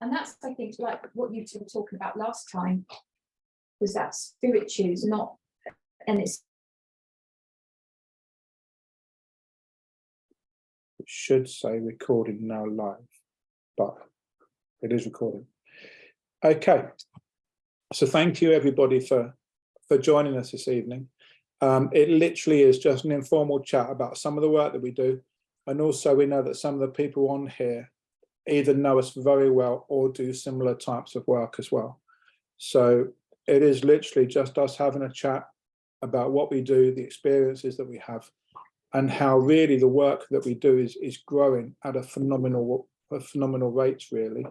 And that's, I think, like what you two were talking about last time, was that spirit choose, not, and it's should say recording now live, but it is recording. Okay, so thank you everybody for joining us this evening. It literally is just an informal chat about some of the work that we do, and also we know that some of the people on here either know us very well or do similar types of work as well. So it is literally just us having a chat about what we do, the experiences that we have, and how really the work that we do is growing at a phenomenal rate, really.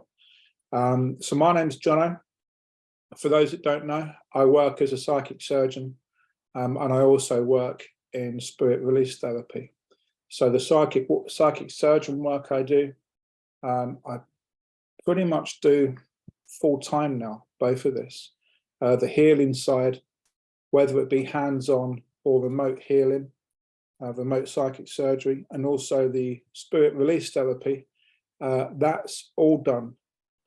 So my name's Jonno. For those that don't know, I work as a psychic surgeon, and I also work in spirit release therapy. So the psychic surgeon work I do, I pretty much do full time now, both of this. The healing side, whether it be hands-on or remote healing, remote psychic surgery, and also the spirit release therapy, that's all done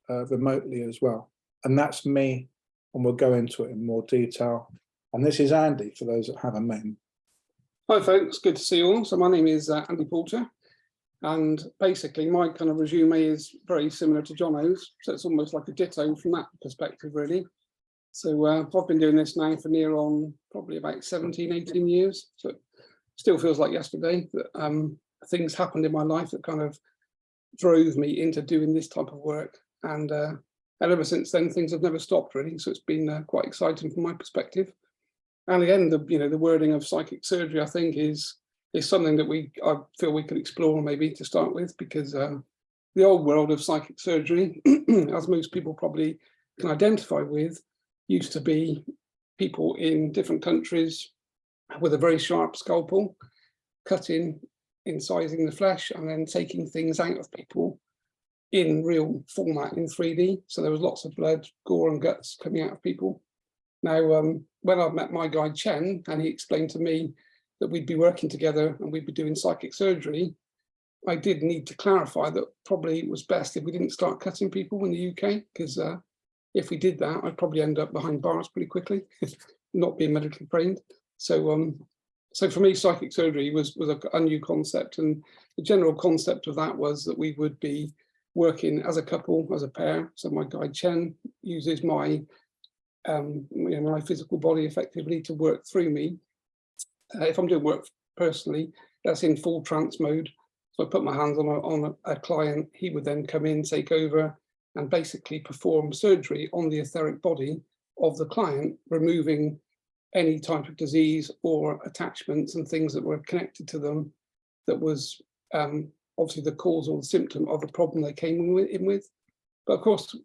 remotely as well. And that's me, and we'll go into it in more detail. And this is Andy, for those that haven't met him. Hi folks, good to see you all. So my name is Andy Porter, and basically my kind of resume is very similar to Jonno's, so it's almost like a ditto from that perspective, really. So I've been doing this now for near on probably about 17, 18 years. So it still feels like yesterday that things happened in my life that kind of drove me into doing this type of work. And ever since then, things have never stopped, really. So it's been quite exciting from my perspective. And again, the wording of psychic surgery, I think, is something that I feel we could explore maybe to start with, because the old world of psychic surgery, as most people probably can identify with, used to be people in different countries with a very sharp scalpel, cutting, incising the flesh, and then taking things out of people in real format in 3D. So there was lots of blood, gore and guts coming out of people. Now, when I met my guy Chen, and he explained to me that we'd be working together and we'd be doing psychic surgery, I did need to clarify that probably it was best if we didn't start cutting people in the UK, because if we did that, I'd probably end up behind bars pretty quickly, not being medically trained. So, so for me, psychic surgery was a new concept, and the general concept of that was that we would be working as a couple, as a pair. So my guy Chen uses my my physical body effectively to work through me. If I'm doing work personally, that's in full trance mode. So I put my hands on a client, he would then come in, take over, and basically perform surgery on the etheric body of the client, removing any type of disease or attachments and things that were connected to them that was obviously the cause or the symptom of the problem they came in with. But of course,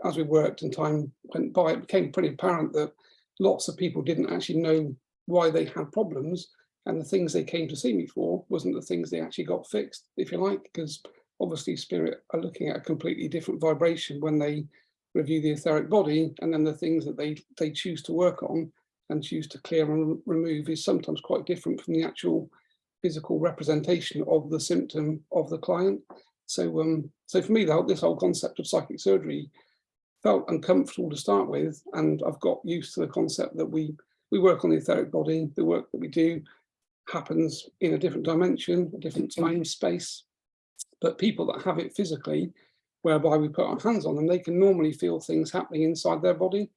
as we worked and time went by, it became pretty apparent that lots of people didn't actually know why they had problems, and the things they came to see me for wasn't the things they actually got fixed, if you like, because obviously spirit are looking at a completely different vibration when they review the etheric body, and then the things that they choose to work on and choose to clear and remove is sometimes quite different from the actual physical representation of the symptom of the client. So, so for me, this whole concept of psychic surgery felt uncomfortable to start with, and I've got used to the concept that we work on the etheric body. The work that we do happens in a different dimension, a different time, space. But people that have it physically, whereby we put our hands on them, they can normally feel things happening inside their body.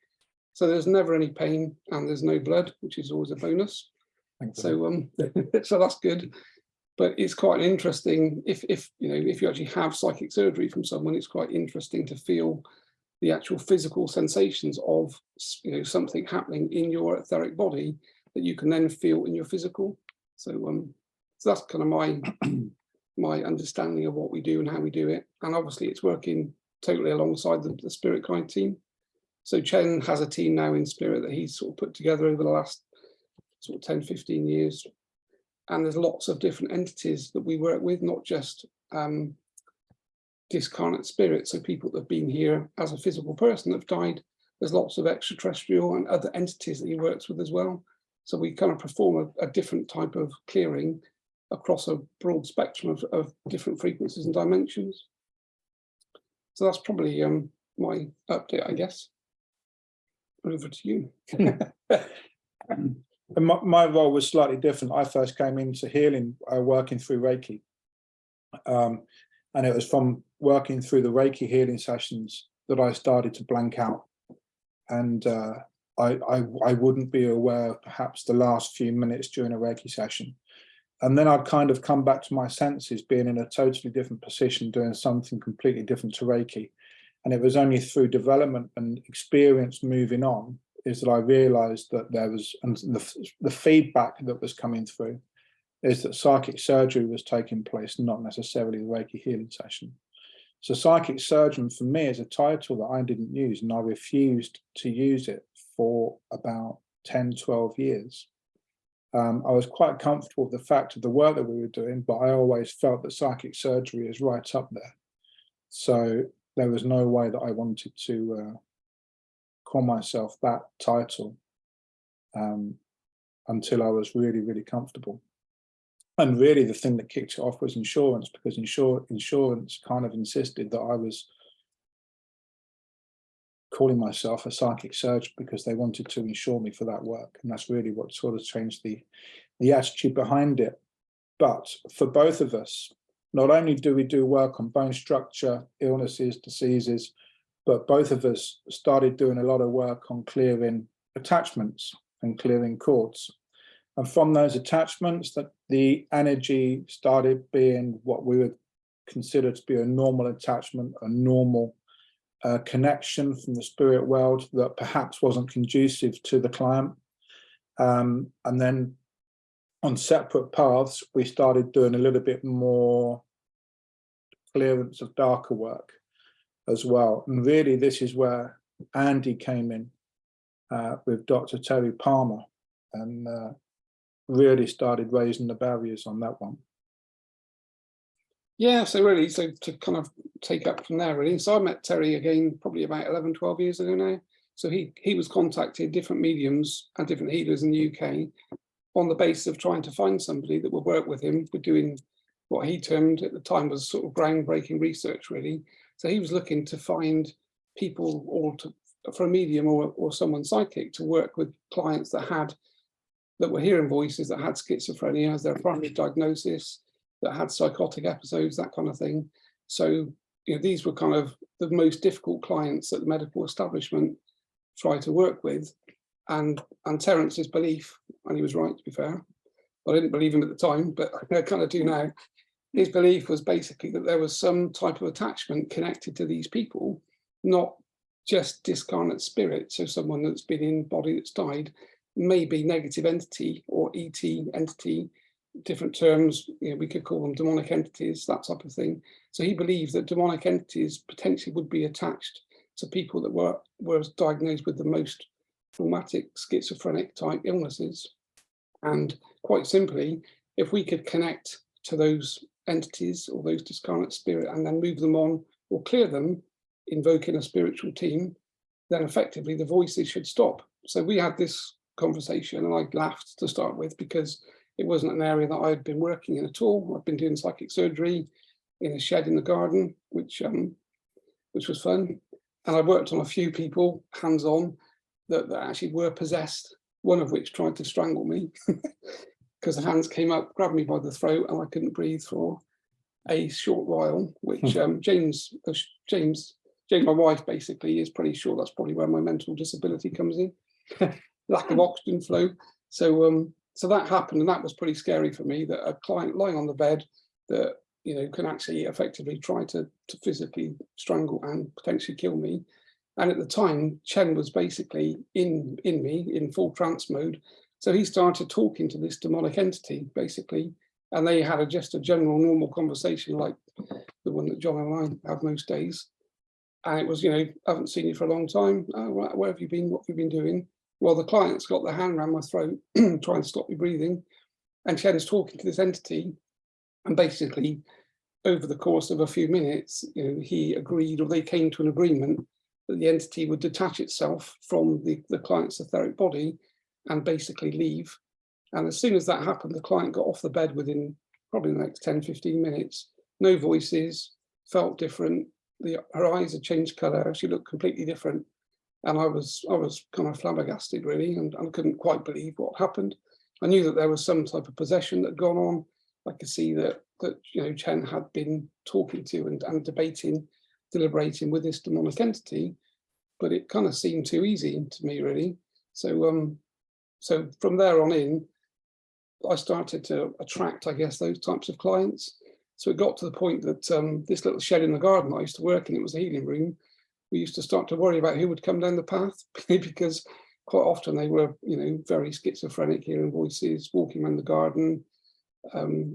So there's never any pain and there's no blood, which is always a bonus. So, so that's good. But it's quite interesting if you actually have psychic surgery from someone, it's quite interesting to feel the actual physical sensations of something happening in your etheric body that you can then feel in your physical. So, so that's kind of my understanding of what we do and how we do it. And obviously it's working totally alongside the Spirit Guide team. So Chen has a team now in Spirit that he's sort of put together over the last sort of 10, 15 years. And there's lots of different entities that we work with, not just discarnate spirits, so people that have been here as a physical person that have died. There's lots of extraterrestrial and other entities that he works with as well. So we kind of perform a different type of clearing across a broad spectrum of different frequencies and dimensions. So that's probably my update, I guess. Over to you. And my role was slightly different. I first came into healing working through Reiki. And it was from working through the Reiki healing sessions that I started to blank out. And I wouldn't be aware of perhaps the last few minutes during a Reiki session. And then I'd kind of come back to my senses, being in a totally different position, doing something completely different to Reiki. And it was only through development and experience moving on is that I realized that there was, and the feedback that was coming through is that psychic surgery was taking place, not necessarily the Reiki healing session. So psychic surgeon for me is a title that I didn't use, and I refused to use it for about 10, 12 years. I was quite comfortable with the fact of the work that we were doing, but I always felt that psychic surgery is right up there. So there was no way that I wanted to call myself that title until I was really, really comfortable. And really the thing that kicked it off was insurance, because insurance kind of insisted that I was calling myself a psychic surgeon because they wanted to insure me for that work. And that's really what sort of changed the attitude behind it. But for both of us, not only do we do work on bone structure, illnesses, diseases, but both of us started doing a lot of work on clearing attachments and clearing cords. And from those attachments, that the energy started being what we would consider to be a normal attachment, a normal connection from the spirit world that perhaps wasn't conducive to the client. And then on separate paths, we started doing a little bit more clearance of darker work as well. And really, this is where Andy came in with Dr. Terry Palmer and really started raising the barriers on that one. Yeah, so really, so to kind of take up from there, really. So I met Terry again, probably about 11, 12 years ago now. So he was contacting different mediums and different healers in the UK on the basis of trying to find somebody that would work with him. We're doing what he termed at the time was sort of groundbreaking research, really. So he was looking to find people or for a medium or someone psychic to work with clients that were hearing voices, that had schizophrenia as their primary diagnosis, that had psychotic episodes, that kind of thing. So, you know, these were kind of the most difficult clients that the medical establishment tried to work with. And Terence's belief, and he was right, to be fair, I didn't believe him at the time, but I kind of do now. His belief was basically that there was some type of attachment connected to these people, not just discarnate spirit. So someone that's been in body that's died, maybe negative entity or ET entity, different terms, you know, we could call them demonic entities, that type of thing. So he believed that demonic entities potentially would be attached to people that were diagnosed with the most traumatic schizophrenic type illnesses. And quite simply, if we could connect to those entities or those discarnate spirit and then move them on or clear them, invoking a spiritual team, then effectively the voices should stop. So we had this conversation and I laughed to start with because it wasn't an area that I'd been working in at all. I'd been doing psychic surgery in a shed in the garden, which was fun. And I worked on a few people hands-on that actually were possessed, one of which tried to strangle me because the hands came up, grabbed me by the throat, and I couldn't breathe for a short while, which James, my wife, basically is pretty sure that's probably where my mental disability comes in. Lack of oxygen flow. So that happened, and that was pretty scary for me, that a client lying on the bed that, you know, can actually effectively try to physically strangle and potentially kill me. And at the time, Chen was basically in me in full trance mode. So he started talking to this demonic entity, basically, and they had just a general normal conversation like the one that Jonno and I have most days. And it was, you know, I haven't seen you for a long time. Oh, right, where have you been? What have you been doing? Well, the client's got their hand around my throat, trying to stop me breathing. And Chen's talking to this entity. And basically, over the course of a few minutes, you know, he agreed, or they came to an agreement, that the entity would detach itself from the client's etheric body and basically leave. And as soon as that happened, the client got off the bed within probably the next 10, 15 minutes. No voices, felt different, her eyes had changed colour. She looked completely different, and I was kind of flabbergasted really, and I couldn't quite believe what happened. I knew that there was some type of possession that had gone on. I could see that Chen had been talking to and debating, deliberating with this demonic entity, but it kind of seemed too easy to me really. So so from there on in, I started to attract, I guess, those types of clients. So it got to the point that this little shed in the garden I used to work in, it was a healing room. We used to start to worry about who would come down the path because quite often they were, very schizophrenic, hearing voices, walking around the garden,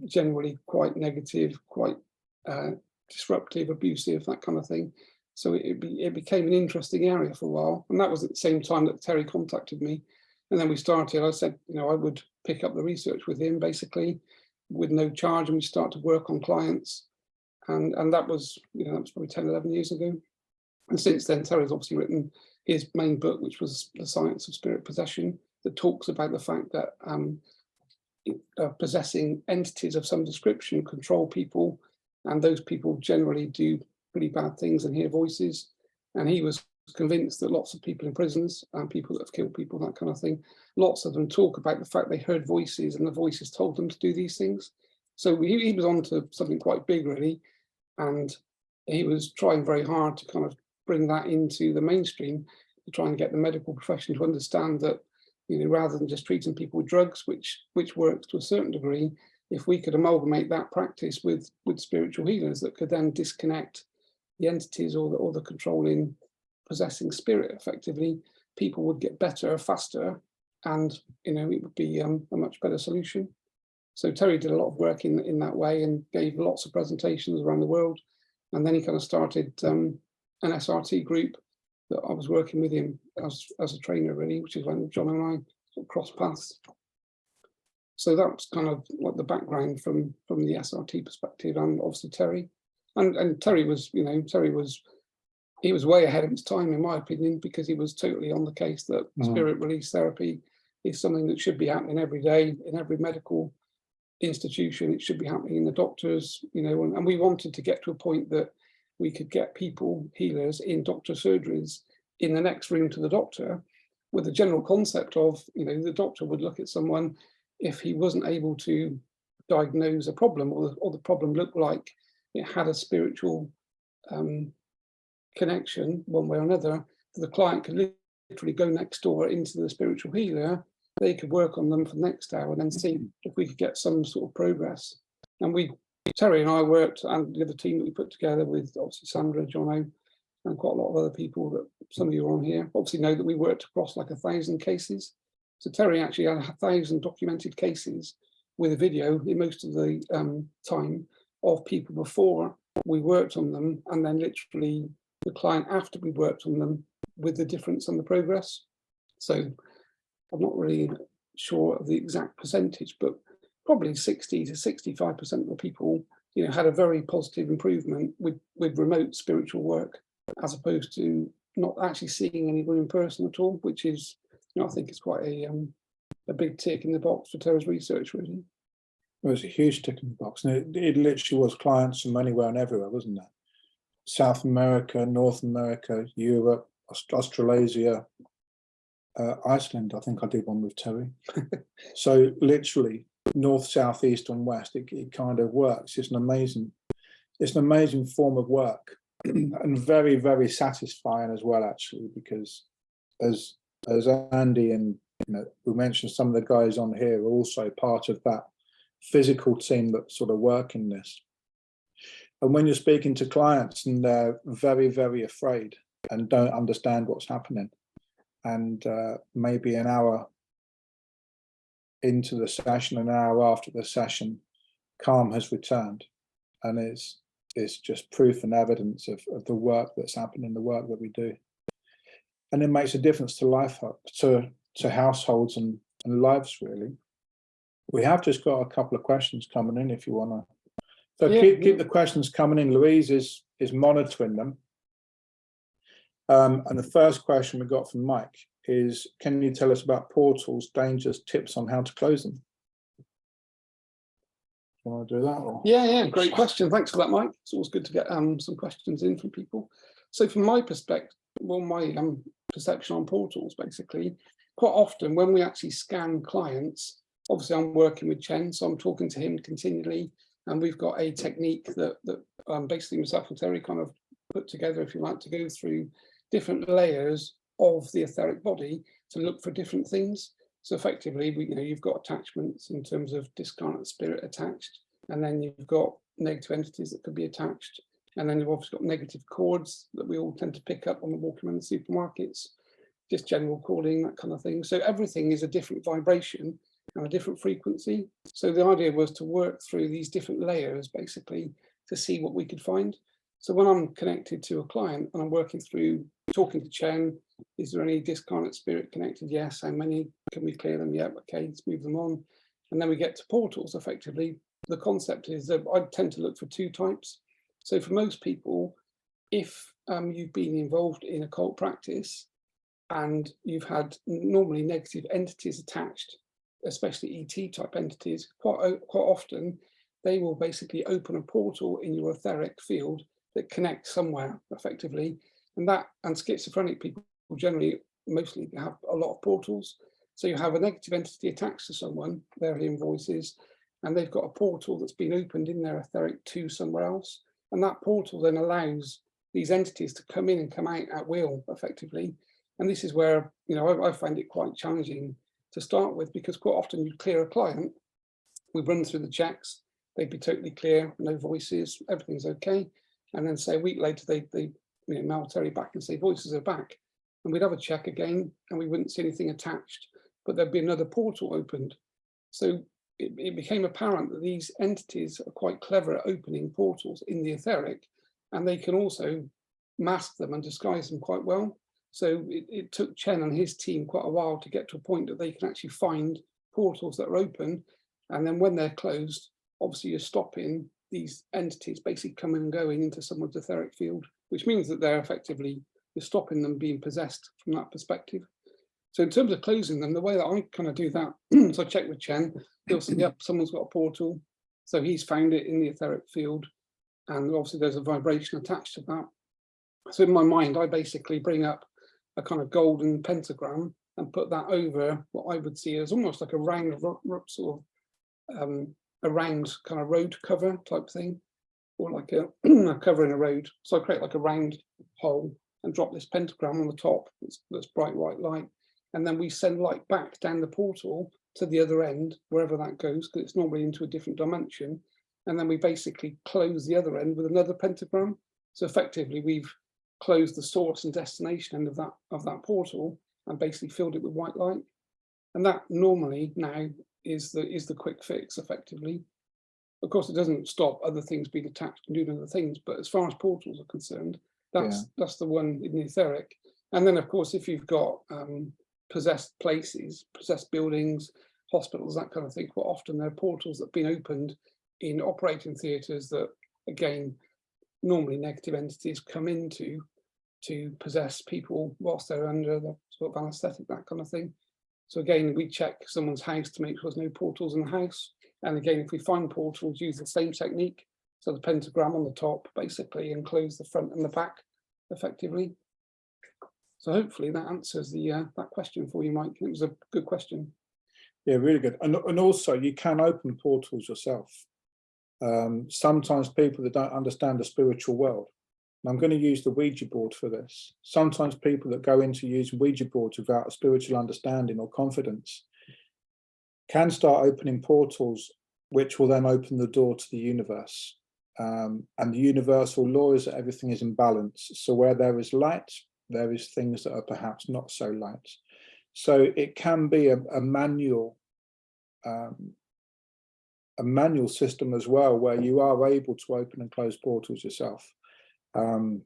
generally quite negative, quite disruptive, abusive, that kind of thing. So it became an interesting area for a while. And that was at the same time that Terry contacted me. And then we started, I said, I would pick up the research with him basically with no charge, and we start to work on clients. And that was, that was probably 10, 11 years ago. And since then, Terry's obviously written his main book, which was The Science of Spirit Possession, that talks about the fact that possessing entities of some description control people, and those people generally do pretty bad things and hear voices. And he was convinced that lots of people in prisons and people that have killed people, that kind of thing, lots of them talk about the fact they heard voices and the voices told them to do these things. So he was on to something quite big really, and he was trying very hard to kind of bring that into the mainstream, to try and get the medical profession to understand that, rather than just treating people with drugs, which works to a certain degree, if we could amalgamate that practice with spiritual healers that could then disconnect the entities or the controlling, possessing spirit effectively, people would get better faster, and it would be a much better solution. So Terry did a lot of work in that way and gave lots of presentations around the world, and then he kind of started an SRT group that I was working with him as a trainer really, which is when Jonno and I sort of crossed paths. So that's kind of like the background from the SRT perspective, and obviously Terry. And Terry was, he was way ahead of his time, in my opinion, because he was totally on the case that spirit release therapy is something that should be happening every day in every medical institution. It should be happening in the doctors, and we wanted to get to a point that we could get people, healers in doctor surgeries in the next room to the doctor, with the general concept of, the doctor would look at someone, if he wasn't able to diagnose a problem, or the problem looked like it had a spiritual connection one way or another, the client could literally go next door into the spiritual healer. They could work on them for the next hour and then see if we could get some sort of progress. And Terry and I worked, and the other team that we put together with obviously Sandra, Jonno, and quite a lot of other people that some of you are on here, obviously know that we worked across like 1,000 cases. So Terry actually had 1,000 documented cases with a video in most of the time of people before we worked on them, and then literally the client after we worked on them, with the difference and the progress. So I'm not really sure of the exact percentage, but probably 60 to 65% of the people, had a very positive improvement with remote spiritual work, as opposed to not actually seeing anyone in person at all, which is, I think it's quite a big tick in the box for Terry's research, really. It was a huge tick in the box, and it literally was clients from anywhere and everywhere, wasn't it? South America, North America, Europe, Australasia, Iceland. I think I did one with Terry. So literally north, south, east, and west. It kind of works. It's an amazing form of work, and very, very satisfying as well, actually, because as Andy and we mentioned, some of the guys on here are also part of that physical team that sort of work in this. And when you're speaking to clients and they're very, very afraid and don't understand what's happening, and maybe an hour into the session, an hour after the session, calm has returned, and it's just proof and evidence of the work that's happening, the work that we do. And it makes a difference to life, to households and lives, really. We have just got a couple of questions coming in, if you want to. So yeah, keep the questions coming in. Louise is monitoring them. And the first question we got from Mike is, can you tell us about portals, dangers, tips on how to close them? Want to do that? Or? Yeah, great question. Thanks for that, Mike. It's always good to get some questions in from people. So from my perspective, well, my perception on portals, basically, quite often when we actually scan clients, obviously I'm working with Chen, so I'm talking to him continually, and we've got a technique that basically myself and Terry kind of put together, if you like, to go through different layers of the etheric body to look for different things. So effectively, you've got attachments in terms of discarnate spirit attached, and then you've got negative entities that could be attached, and then you've obviously got negative chords that we all tend to pick up when we're walking around the supermarkets, just general cording, that kind of thing. So everything is a different vibration and a different frequency. So the idea was to work through these different layers, basically, to see what we could find. So when I'm connected to a client and I'm working through talking to Chen, is there any discarnate spirit connected? Yes. How many? Can we clear them? Yeah. Okay, let's move them on. And then we get to portals. Effectively, the concept is that I tend to look for two types. So for most people, if you've been involved in occult practice and you've had normally negative entities attached, especially ET type entities, quite often they will basically open a portal in your etheric field that connects somewhere effectively. And schizophrenic people generally mostly have a lot of portals. So you have a negative entity attached to someone, their hearing voices, and they've got a portal that's been opened in their etheric to somewhere else. And that portal then allows these entities to come in and come out at will effectively. And this is where, I find it quite challenging to start with, because quite often you clear a client, we run through the checks, they'd be totally clear, no voices, everything's okay. And then say a week later, they mail Terry back and say voices are back. And we'd have a check again and we wouldn't see anything attached, but there'd be another portal opened. So it became apparent that these entities are quite clever at opening portals in the etheric, and they can also mask them and disguise them quite well. So it took Chen and his team quite a while to get to a point that they can actually find portals that are open. And then when they're closed, obviously you're stopping these entities basically coming and going into someone's etheric field, which means that they're effectively, you're stopping them being possessed from that perspective. So in terms of closing them, the way that I kind of do that, so I check with Chen, he'll say, yep, someone's got a portal. So he's found it in the etheric field. And obviously there's a vibration attached to that. So in my mind, I basically bring up a kind of golden pentagram and put that over what I would see as almost like a round sort of a round kind of road cover type thing, or like a cover in a road. So I create like a round hole and drop this pentagram on the top that's bright white light. And then we send light back down the portal to the other end, wherever that goes, because it's normally into a different dimension. And then we basically close the other end with another pentagram. So effectively, we've closed the source and destination end of that portal and basically filled it with white light. And that normally now is the quick fix, effectively. Of course, it doesn't stop other things being attached and doing other things, but as far as portals are concerned, that's the one in the etheric. And then, of course, if you've got possessed places, possessed buildings, hospitals, that kind of thing, quite often there are portals that have been opened in operating theatres that, again, normally negative entities come into to possess people whilst they're under the sort of anaesthetic, that kind of thing. So again, we check someone's house to make sure there's no portals in the house. And again, if we find portals, use the same technique. So the pentagram on the top, basically, and close the front and the back effectively. So hopefully that answers that question for you, Mike. It was a good question. Yeah, really good. And also you can open portals yourself. Sometimes people that don't understand the spiritual world, and I'm going to use the Ouija board for this. Sometimes people that go into using Ouija boards without a spiritual understanding or confidence can start opening portals, which will then open the door to the universe. And the universal law is that everything is in balance. So where there is light, there is things that are perhaps not so light. So it can be a manual system as well, where you are able to open and close portals yourself. And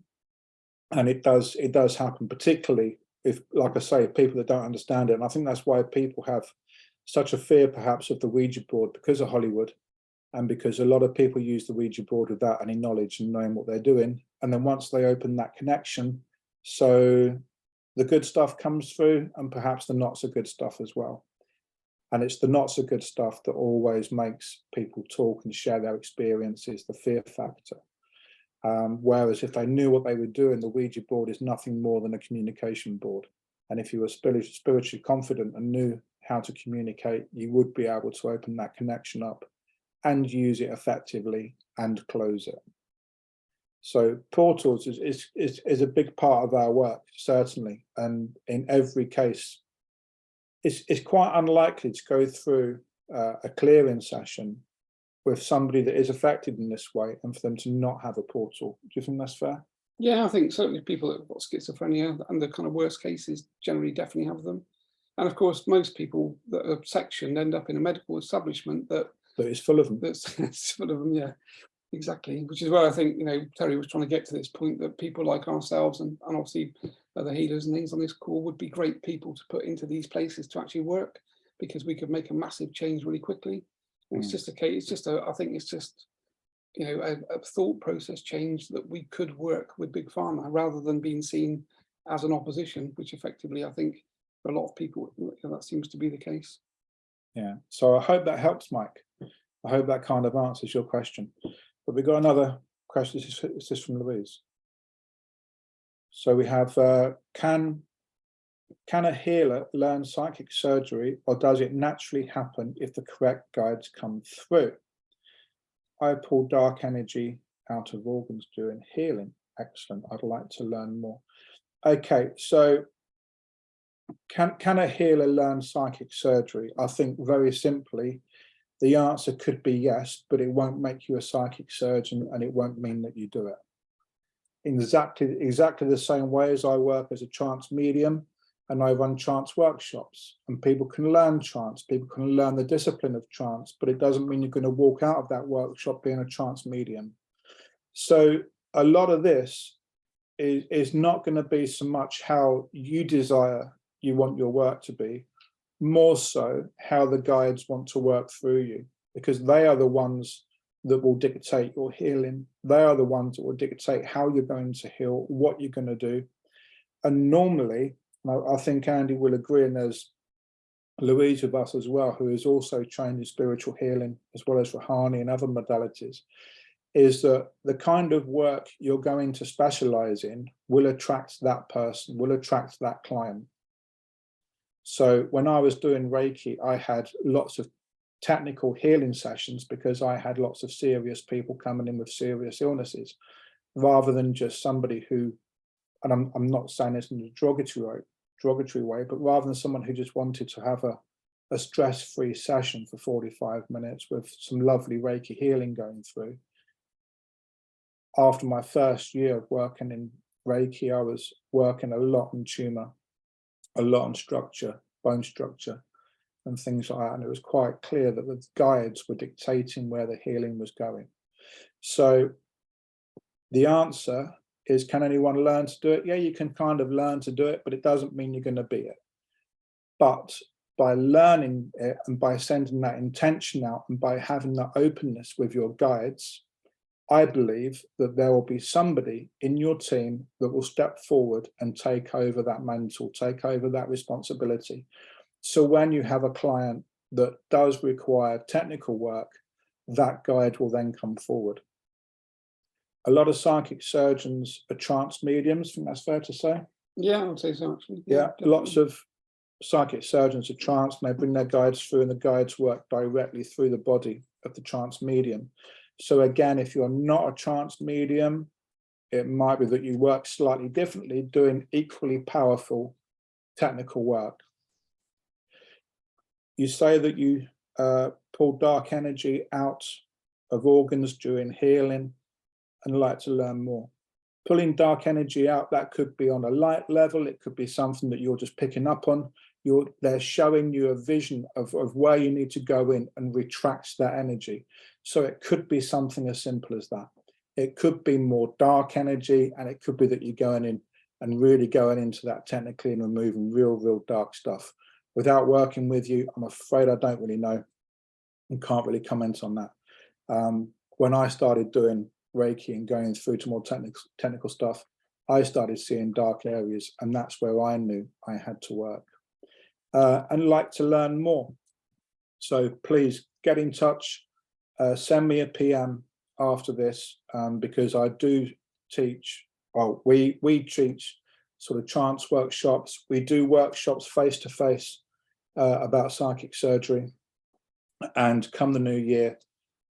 it does happen, particularly if, like I say, people that don't understand it. And I think that's why people have such a fear perhaps of the Ouija board, because of Hollywood, and because a lot of people use the Ouija board without any knowledge and knowing what they're doing. And then once they open that connection, so the good stuff comes through and perhaps the not so good stuff as well. And it's the not so good stuff that always makes people talk and share their experiences, the fear factor. Whereas if they knew what they were doing, the Ouija board is nothing more than a communication board. And if you were spiritually confident and knew how to communicate, you would be able to open that connection up and use it effectively and close it. So portals is a big part of our work, certainly. And in every case, it's quite unlikely to go through a clearing session with somebody that is affected in this way and for them to not have a portal. Do you think that's fair? Yeah, I think certainly people that have got schizophrenia and the kind of worst cases generally definitely have them. And of course, most people that are sectioned end up in a medical establishment that is full of them. That's full of them, yeah, exactly. Which is where I think, Terry was trying to get to this point, that people like ourselves and obviously the healers and things on this call would be great people to put into these places to actually work, because we could make a massive change really quickly. It's just a case, I think it's just, a thought process change that we could work with Big Pharma rather than being seen as an opposition, which effectively I think for a lot of people that seems to be the case. Yeah, so I hope that helps, Mike. I hope that kind of answers your question. But we've got another question. This is from Louise. So we have, can a healer learn psychic surgery, or does it naturally happen if the correct guides come through? I pull dark energy out of organs during healing. Excellent. I'd like to learn more. Okay, so can a healer learn psychic surgery? I think very simply, the answer could be yes, but it won't make you a psychic surgeon, and it won't mean that you do it. In exactly the same way as I work as a trance medium, and I run trance workshops, and people can learn trance, people can learn the discipline of trance, but it doesn't mean you're going to walk out of that workshop being a trance medium. So a lot of this is not going to be so much how you desire you want your work to be, more so how the guides want to work through you, because they are the ones that will dictate your healing. They are the ones that will dictate how you're going to heal, what you're going to do. And normally, I think Andy will agree, and there's Louise with us as well, who is also trained in spiritual healing, as well as Rahani and other modalities, is that the kind of work you're going to specialize in will attract that person, will attract that client. So when I was doing Reiki, I had lots of technical healing sessions because I had lots of serious people coming in with serious illnesses, rather than just somebody who, and I'm not saying this in a derogatory way, but rather than someone who just wanted to have a stress-free session for 45 minutes with some lovely Reiki healing going through. After my first year of working in Reiki, I was working a lot on tumor, a lot on structure, bone structure, and things like that. And it was quite clear that the guides were dictating where the healing was going. So the answer is, can anyone learn to do it? Yeah, you can kind of learn to do it, but it doesn't mean you're going to be it. But by learning it and by sending that intention out and by having that openness with your guides, I believe that there will be somebody in your team that will step forward and take over that mantle, take over that responsibility. So when you have a client that does require technical work, that guide will then come forward. A lot of psychic surgeons are trance mediums. I think that's fair to say. Yeah, I would say so, actually. Yeah, lots of psychic surgeons are trance, and they bring their guides through, and the guides work directly through the body of the trance medium. So again, if you're not a trance medium, it might be that you work slightly differently, doing equally powerful technical work. You say that you pull dark energy out of organs during healing and like to learn more. Pulling dark energy out, that could be on a light level, it could be something that you're just picking up on. They're showing you a vision of where you need to go in and retract that energy. So it could be something as simple as that. It could be more dark energy, and it could be that you're going in and really going into that technically and removing real dark stuff. Without working with you, I'm afraid I don't really know and can't really comment on that. When I started doing Reiki and going through to more technical stuff, I started seeing dark areas, and that's where I knew I had to work. And like to learn more. So please get in touch, send me a PM after this, because I do teach, well, we teach sort of trance workshops. We do workshops face to face about psychic surgery. And come the new year,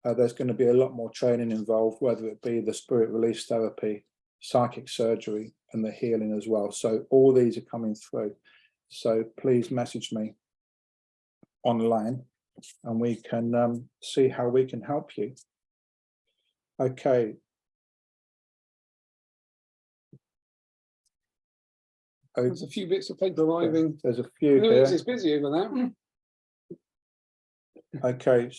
there's going to be a lot more training involved, whether it be the spirit release therapy, psychic surgery, and the healing as well. So all these are coming through. So please message me online and we can see how we can help you. Okay. There's a few bits of paper arriving. There's a few Louise here. is busy over there. Okay.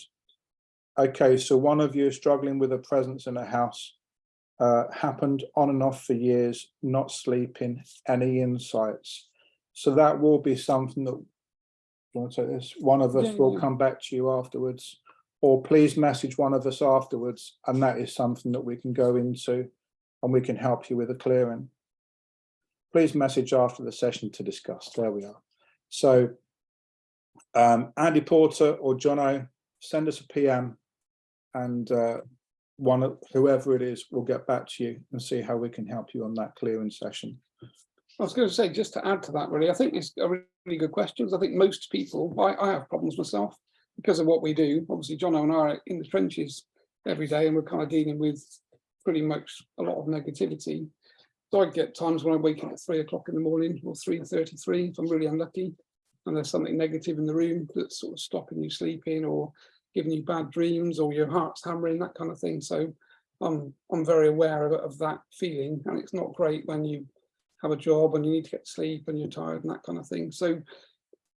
Okay, so one of you is struggling with a presence in a house. Happened on and off for years, not sleeping. Any insights? So that will be something that, you want to say this? One of us will come back to you afterwards, or please message one of us afterwards, and that is something that we can go into and we can help you with a clearing. Please message after the session to discuss. There we are. So Andy Porter or Jonno, send us a PM, and whoever it is will get back to you and see how we can help you on that clearing session. I was going to say, just to add to that, really, I think it's a really good question. I think most people, I have problems myself because of what we do. Obviously, Jonno and I are in the trenches every day, and we're kind of dealing with pretty much a lot of negativity. So I get times when I wake up at 3 o'clock in the morning or 3:33 if I'm really unlucky, and there's something negative in the room that's sort of stopping you sleeping or giving you bad dreams, or your heart's hammering, that kind of thing. So I'm very aware of that feeling, and it's not great when you have a job and you need to get sleep and you're tired and that kind of thing. So,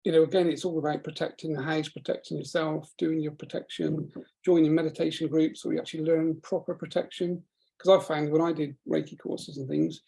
you know, again, it's all about protecting the house, protecting yourself, doing your protection, joining meditation groups where you actually learn proper protection. Because I found when I did Reiki courses and things,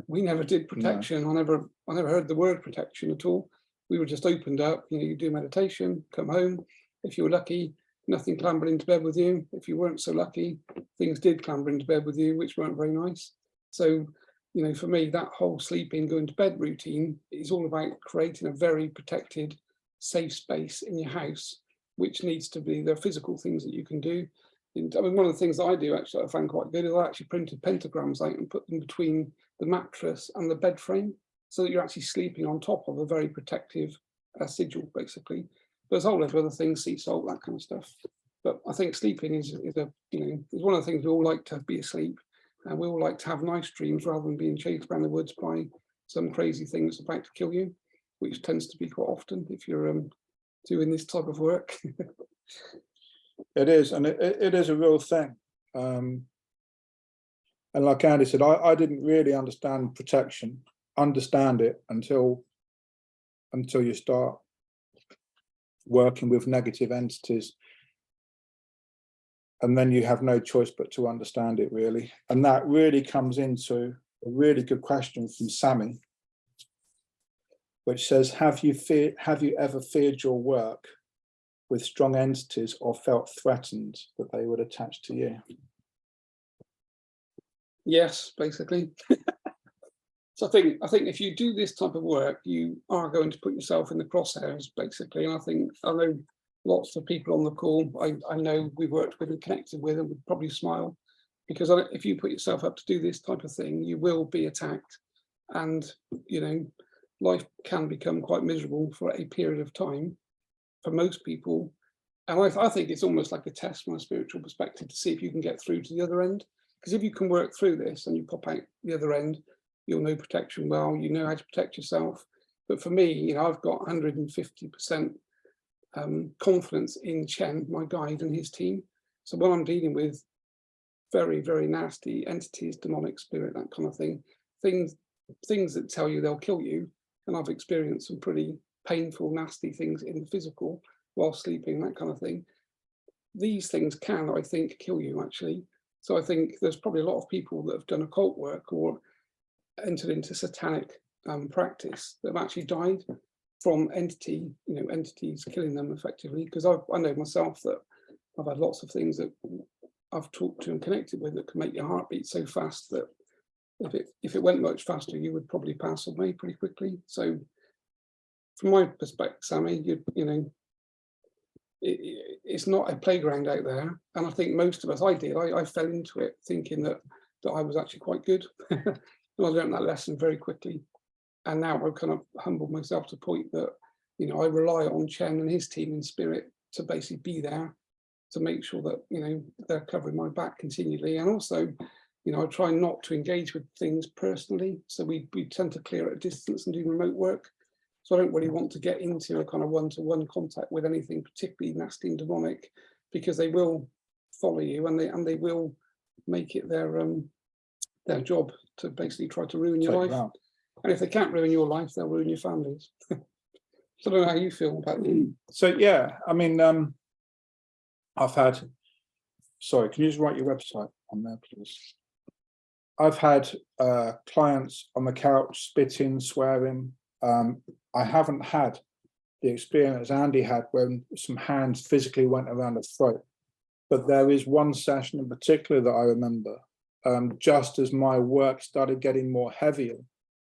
we never did protection. No. I never heard the word protection at all. We were just opened up. You know, you do meditation, come home. If you were lucky, nothing clambered into bed with you. If you weren't so lucky, things did clamber into bed with you, which weren't very nice. So, you know, for me, that whole sleeping, going to bed routine is all about creating a very protected, safe space in your house, which needs to be the physical things that you can do. And, I mean, one of the things that I do, actually, I found quite good, is I actually printed pentagrams out and put them between the mattress and the bed frame, so that you're actually sleeping on top of a very protective sigil, basically. There's a whole lot of other things, sea salt, that kind of stuff. But I think sleeping is one of the things we all like to be asleep, and we all like to have nice dreams rather than being chased around the woods by some crazy thing that's about to kill you, which tends to be quite often if you're doing this type of work. It is, and it is a real thing. And like Andy said, I didn't really understand protection, understand it until you start working with negative entities, and then you have no choice but to understand it, really. And that really comes into a really good question from Sammy, which says, have you ever feared your work with strong entities or felt threatened that they would attach to you? Yes, basically. So I think if you do this type of work, you are going to put yourself in the crosshairs, basically. And I know lots of people on the call, I know we've worked with and connected with, and would probably smile, because if you put yourself up to do this type of thing, you will be attacked. And, you know, life can become quite miserable for a period of time for most people. And I think it's almost like a test from a spiritual perspective to see if you can get through to the other end. Because if you can work through this and you pop out the other end, you'll know protection well, you know how to protect yourself. But for me, you know, I've got 150% confidence in Chen, my guide, and his team. So when I'm dealing with very, very nasty entities, demonic spirit, that kind of thing, things that tell you they'll kill you, and I've experienced some pretty painful, nasty things in the physical while sleeping, that kind of thing. These things can, I think, kill you, actually. So I think there's probably a lot of people that have done occult work or entered into satanic practice that have actually died from entities killing them effectively. Because I know myself that I've had lots of things that I've talked to and connected with that can make your heart beat so fast that if it went much faster, you would probably pass away pretty quickly. So from my perspective, Sammy, you know, it's not a playground out there. And I think most of us, I fell into it thinking that I was actually quite good. And I learned that lesson very quickly. And now I've kind of humbled myself to the point that, you know, I rely on Chen and his team in spirit to basically be there to make sure that, you know, they're covering my back continually. And also, you know, I try not to engage with things personally. So we tend to clear at a distance and do remote work. So I don't really want to get into a kind of one-to-one contact with anything particularly nasty and demonic, because they will follow you and they will make it their job to basically try to ruin your life. And if they can't ruin your life, they'll ruin your families. So I don't know how you feel about it. So yeah, I mean, I've had, sorry, can you just write your website on there, please? I've had clients on the couch spitting, swearing. I haven't had the experience Andy had when some hands physically went around the throat. But there is one session in particular that I remember, just as my work started getting more heavier,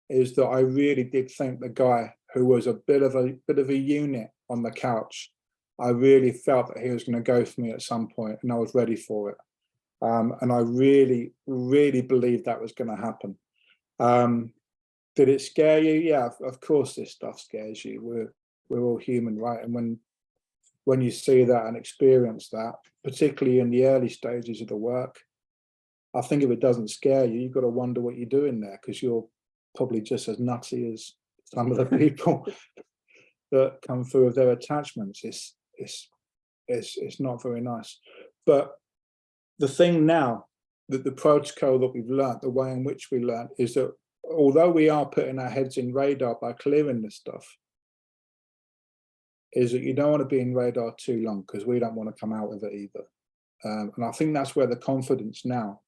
is that I really did think the guy who was a bit of a unit on the couch, I really felt that he was going to go for me at some point, and I was ready for it. And I really, really believed that was going to happen. Did it scare you? Yeah, of course this stuff scares you. We're all human, right? And when you see that and experience that, particularly in the early stages of the work, I think if it doesn't scare you, you've got to wonder what you're doing there, because you're probably just as nutty as some of the people that come through with their attachments. It's not very nice. But the thing now, that the protocol that we've learnt, the way in which we learn, is that although we are putting our heads in radar by clearing this stuff, is that you don't want to be in radar too long, because we don't want to come out of it either. And I think that's where the confidence now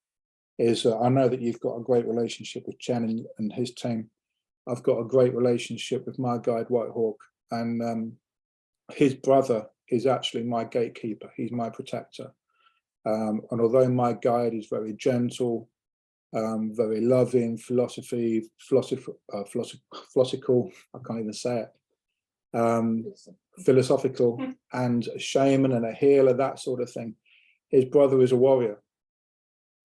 is. I know that you've got a great relationship with Chen and his team. I've got a great relationship with my guide, White Hawk, and his brother is actually my gatekeeper. He's my protector. And although my guide is very gentle, very loving, philosophical, I can't even say it, philosophical, and a shaman and a healer, that sort of thing, his brother is a warrior.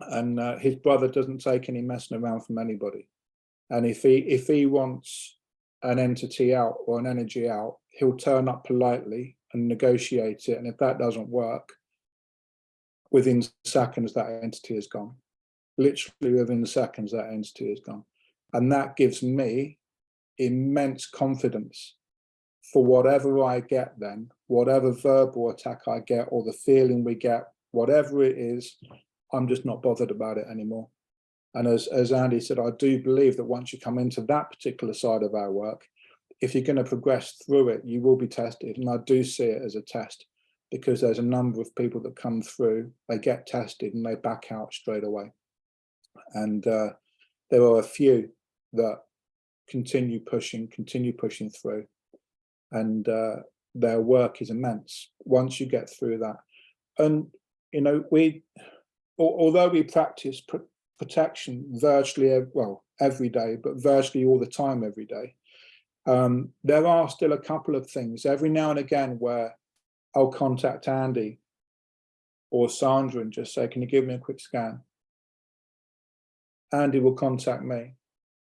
And his brother doesn't take any messing around from anybody. And if he wants an entity out or an energy out, he'll turn up politely and negotiate it. And if that doesn't work, within seconds, that entity is gone. Literally within seconds, that entity is gone. And that gives me immense confidence for whatever I get then, whatever verbal attack I get or the feeling we get, whatever it is, I'm just not bothered about it anymore. And as Andy said, I do believe that once you come into that particular side of our work, if you're going to progress through it, you will be tested. And I do see it as a test, because there's a number of people that come through, they get tested and they back out straight away. And there are a few that continue pushing through, and their work is immense once you get through that. And, you know, although we practice protection virtually, well, every day, but virtually all the time every day, there are still a couple of things every now and again where I'll contact Andy or Sandra and just say, can you give me a quick scan? Andy will contact me.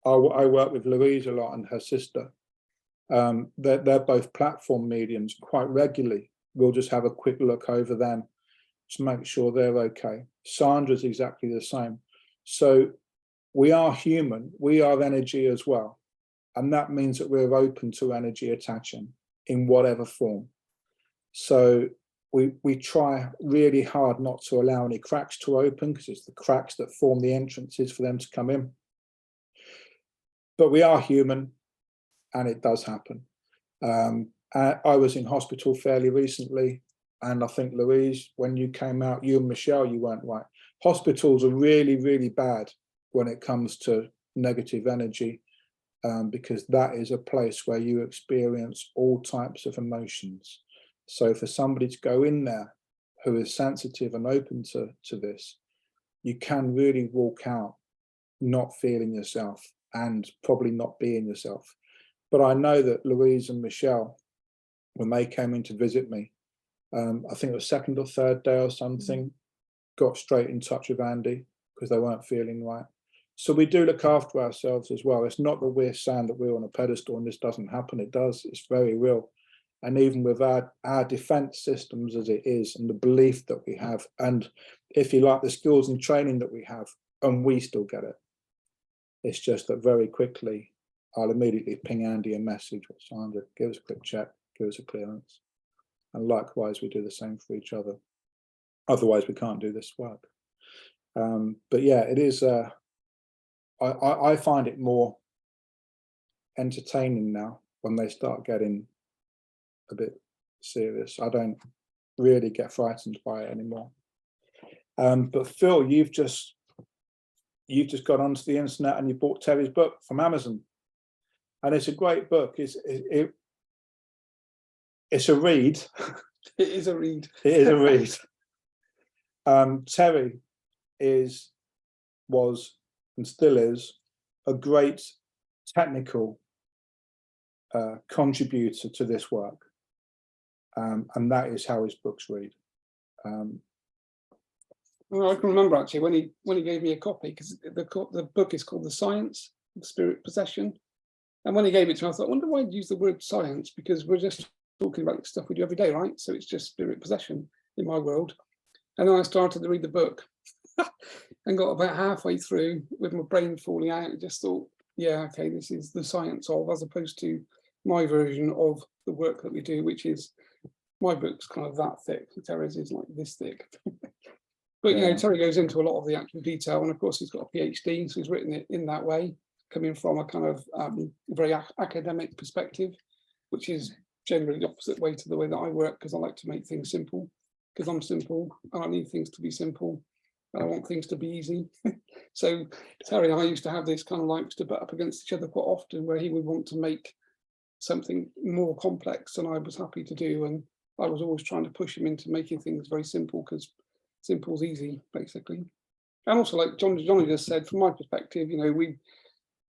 I work with Louise a lot and her sister. They're both platform mediums. Quite regularly, we'll just have a quick look over them to make sure they're okay. Sandra's exactly the same. So we are human, we are energy as well. And that means that we're open to energy attaching in whatever form. So we try really hard not to allow any cracks to open, because it's the cracks that form the entrances for them to come in. But we are human, and it does happen. I was in hospital fairly recently, and I think, Louise, when you came out, you and Michelle, you weren't right. Hospitals are really, really bad when it comes to negative energy, because that is a place where you experience all types of emotions. So for somebody to go in there who is sensitive and open to this, you can really walk out not feeling yourself and probably not being yourself. But I know that Louise and Michelle, when they came in to visit me, I think it was second or third day or something, got straight in touch with Andy because they weren't feeling right. So we do look after ourselves as well. It's not that we're saying that we're on a pedestal and this doesn't happen. It does. It's very real. And even with our defense systems as it is, and the belief that we have, and if you like, the skills and training that we have, and we still get it. It's just that very quickly, I'll immediately ping Andy a message or Sandra, give us a quick check, give us a clearance. And likewise, we do the same for each other. Otherwise, we can't do this work. But yeah, it is, I find it more entertaining now when they start getting a bit serious. I don't really get frightened by it anymore. But Phil, you've just got onto the internet and you bought Terry's book from Amazon, and it's a great book. It's a read. It is a read. It is a read. Terry was and still is a great technical contributor to this work, and that is how his books read. Well, I can remember actually when he gave me a copy, because the book is called The Science of Spirit Possession, and when he gave it to me, I thought, I wonder why I'd use the word science, because we're just talking about the stuff we do every day, right? So it's just spirit possession in my world. And then I started to read the book and got about halfway through with my brain falling out and just thought, yeah, okay, this is the science of, as opposed to my version of the work that we do, which is, my book's kind of that thick, Terry's is like this thick. But, you know, Terry goes into a lot of the actual detail, and of course he's got a PhD, so he's written it in that way, coming from a kind of very academic perspective, which is generally the opposite way to the way that I work, because I like to make things simple, because I'm simple, and I need things to be simple, and I want things to be easy. So Terry and I used to have this kind of like to butt up against each other quite often, where he would want to make something more complex than I was happy to do, and I was always trying to push him into making things very simple, because simple's easy, basically. And also, like Jonno just said, from my perspective, you know,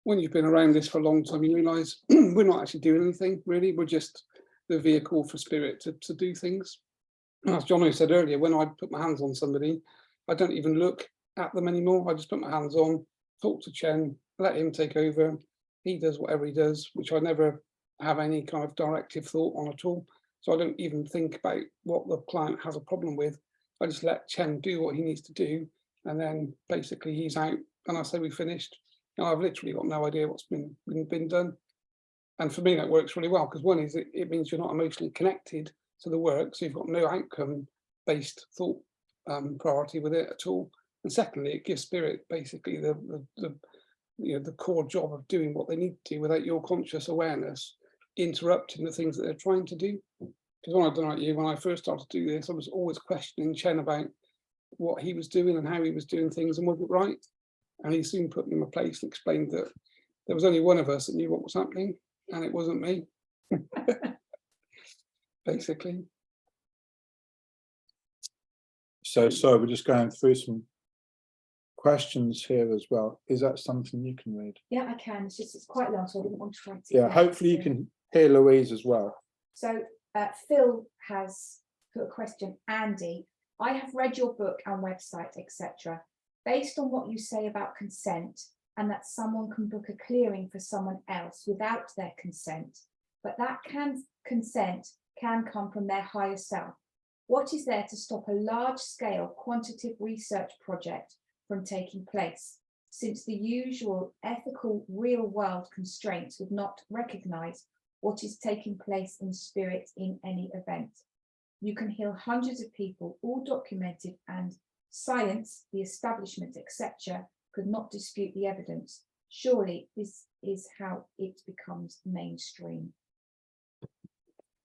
when you've been around this for a long time, you realise we're not actually doing anything, really. We're just the vehicle for spirit to do things. And as Jonno said earlier, when I put my hands on somebody, I don't even look at them anymore. I just put my hands on, talk to Chen, let him take over. He does whatever he does, which I never have any kind of directive thought on at all. So I don't even think about what the client has a problem with. I just let Chen do what he needs to do, and then basically he's out, and I say we finished, and I've literally got no idea what's been done. And for me, that works really well, because one is it means you're not emotionally connected to the work, so you've got no outcome-based thought priority with it at all. And secondly, it gives spirit basically the core job of doing what they need to do without your conscious awareness interrupting the things that they're trying to do. Because when I don't know you, when I first started to do this, I was always questioning Chen about what he was doing and how he was doing things and was it right. And he soon put me in my place and explained that there was only one of us that knew what was happening, and it wasn't me. Basically. So we're just going through some questions here as well. Is that something you can read? Yeah, I can. It's quite long, so I didn't want to write it. Yeah, hopefully you can hear Louise as well. So Phil has put a question. Andy, I have read your book and website, etc. Based on what you say about consent, and that someone can book a clearing for someone else without their consent, but that consent can come from their higher self. What is there to stop a large-scale quantitative research project from taking place, since the usual ethical real-world constraints would not recognise what is taking place in spirit in any event? You can heal hundreds of people, all documented, and science, the establishment, etc., could not dispute the evidence. Surely this is how it becomes mainstream.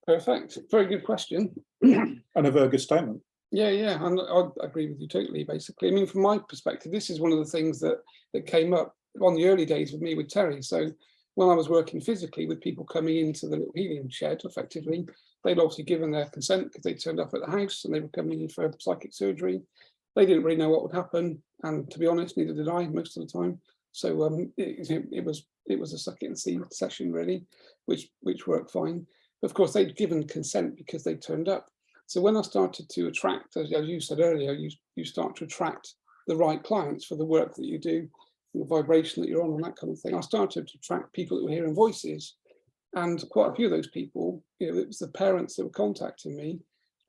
Perfect. Very good question. And a very good statement. Yeah, and I agree with you totally, basically. I mean, from my perspective, this is one of the things that came up on the early days with me with Terry. So when I was working physically with people coming into the little healing shed, effectively, they'd obviously given their consent because they turned up at the house and they were coming in for psychic surgery. They didn't really know what would happen, and to be honest, neither did I most of the time. So it was a suck it and see session really, which worked fine. Of course, they'd given consent because they turned up. So when I started to attract, as you said earlier, you start to attract the right clients for the work that you do, the vibration that you're on and that kind of thing. I started to attract people that were hearing voices, and quite a few of those people, it was the parents that were contacting me,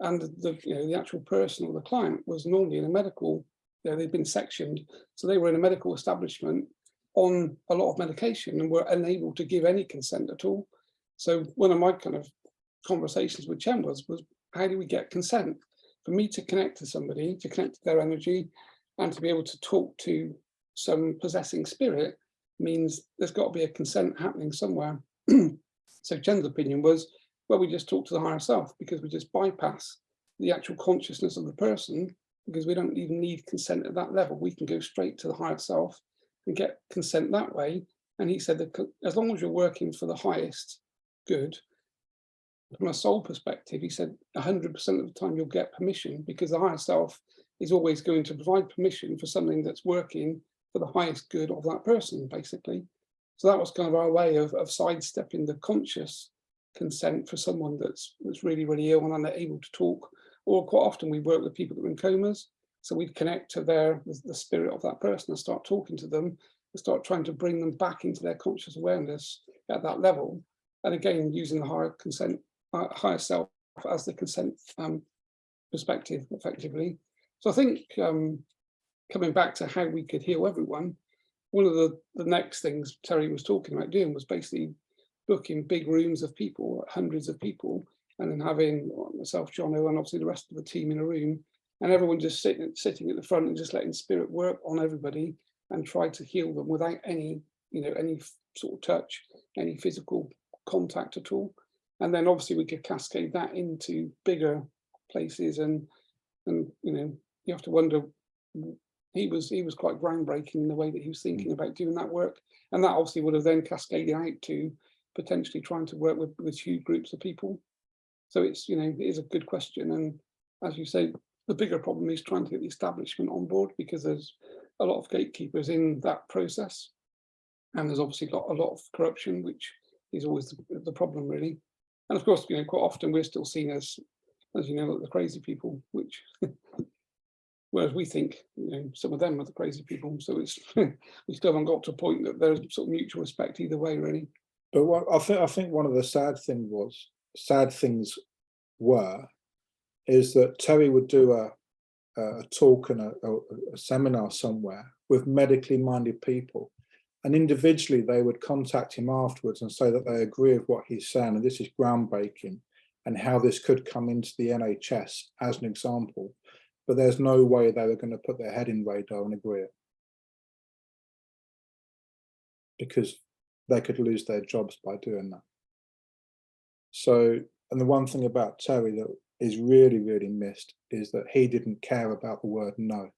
and the actual person or the client was normally in a medical, they'd been sectioned, so they were in a medical establishment on a lot of medication and were unable to give any consent at all. So one of my kind of conversations with Chen was how do we get consent? For me to connect to somebody, to connect to their energy, and to be able to talk to some possessing spirit means there's got to be a consent happening somewhere. So Chen's opinion was, well, we just talk to the higher self, because we just bypass the actual consciousness of the person, because we don't even need consent at that level. We can go straight to the higher self and get consent that way. And he said that as long as you're working for the highest good, from a soul perspective, he said 100% of the time you'll get permission, because the higher self is always going to provide permission for something that's working for the highest good of that person, basically. So that was kind of our way of sidestepping the conscious consent for someone that's really, really ill and unable to talk. Or quite often we work with people that are in comas, so we'd connect to the spirit of that person and start talking to them and start trying to bring them back into their conscious awareness at that level. And again, using the higher self as the consent perspective, effectively. So I think coming back to how we could heal everyone, one of the next things Terry was talking about doing was basically booking big rooms of people, hundreds of people, and then having myself, Jonno, and obviously the rest of the team in a room, and everyone just sitting at the front and just letting spirit work on everybody and try to heal them without any sort of touch, any physical contact at all. And then obviously we could cascade that into bigger places, and you have to wonder, he was quite groundbreaking in the way that he was thinking about doing that work, and that obviously would have then cascaded out to potentially trying to work with huge groups of people. So it is a good question, and as you say, the bigger problem is trying to get the establishment on board, because there's a lot of gatekeepers in that process, and there's obviously got a lot of corruption, which is always the problem, really. And of course, quite often we're still seen as the crazy people, which whereas we think some of them are the crazy people. So it's we still haven't got to a point that there's sort of mutual respect either way, really. But what I think one of the sad things is that Terry would do a talk and a seminar somewhere with medically minded people, and individually they would contact him afterwards and say that they agree with what he's saying, and this is groundbreaking, and how this could come into the NHS as an example. But there's no way they were going to put their head in radar and agree it, because they could lose their jobs by doing that. So, and the one thing about Terry that is really, really missed is that he didn't care about the word no.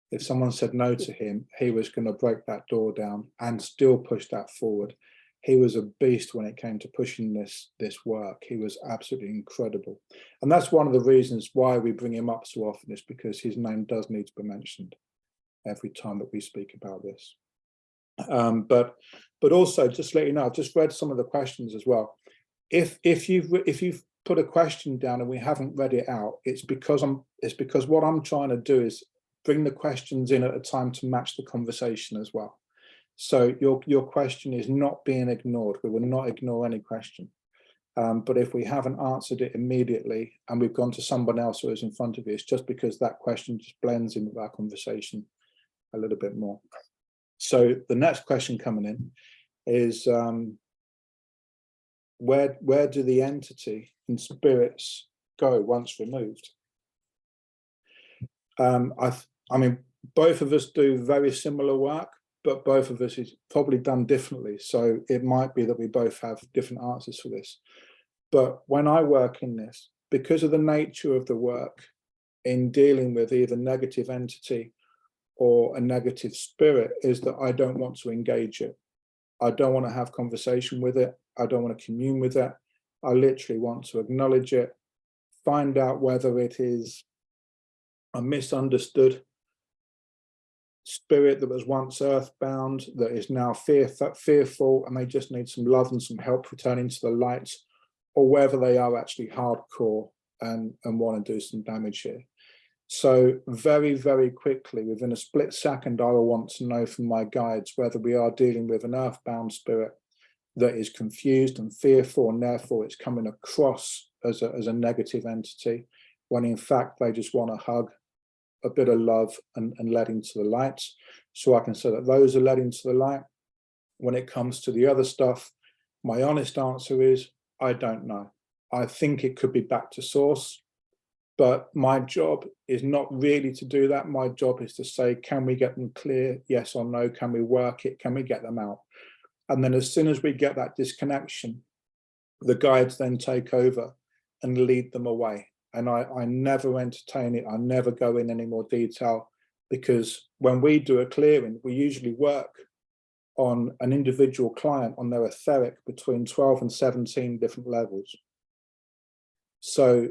If someone said no to him, he was going to break that door down and still push that forward. He was a beast when it came to pushing this work. He was absolutely incredible. And that's one of the reasons why we bring him up so often, is because his name does need to be mentioned every time that we speak about this. But also, just to let you know, I've just read some of the questions as well. If you've put a question down and we haven't read it out, it's because what I'm trying to do is bring the questions in at a time to match the conversation as well. So your question is not being ignored. We will not ignore any question. But if we haven't answered it immediately and we've gone to someone else who is in front of you, it's just because that question just blends in with our conversation a little bit more. So the next question coming in is, where do the entity and spirits go once removed? I mean, both of us do very similar work, but both of us is probably done differently. So it might be that we both have different answers for this. But when I work in this, because of the nature of the work in dealing with either negative entity or a negative spirit, is that I don't want to engage it. I don't want to have conversation with it. I don't want to commune with it. I literally want to acknowledge it, find out whether it is a misunderstood spirit that was once earthbound, that is now fearful, and they just need some love and some help returning to the light, or whether they are actually hardcore and want to do some damage here. So very, very quickly, within a split second, I will want to know from my guides whether we are dealing with an earthbound spirit that is confused and fearful, and therefore it's coming across as a negative entity, when in fact they just want a hug, a bit of love, and led into the light. So I can say that those are led into the light. When it comes to the other stuff, my honest answer is, I don't know. I think it could be back to source, but my job is not really to do that. My job is to say, can we get them clear? Yes or no? Can we work it? Can we get them out? And then as soon as we get that disconnection, the guides then take over and lead them away. And I never entertain it. I never go in any more detail, because when we do a clearing, we usually work on an individual client on their etheric between 12 and 17 different levels. So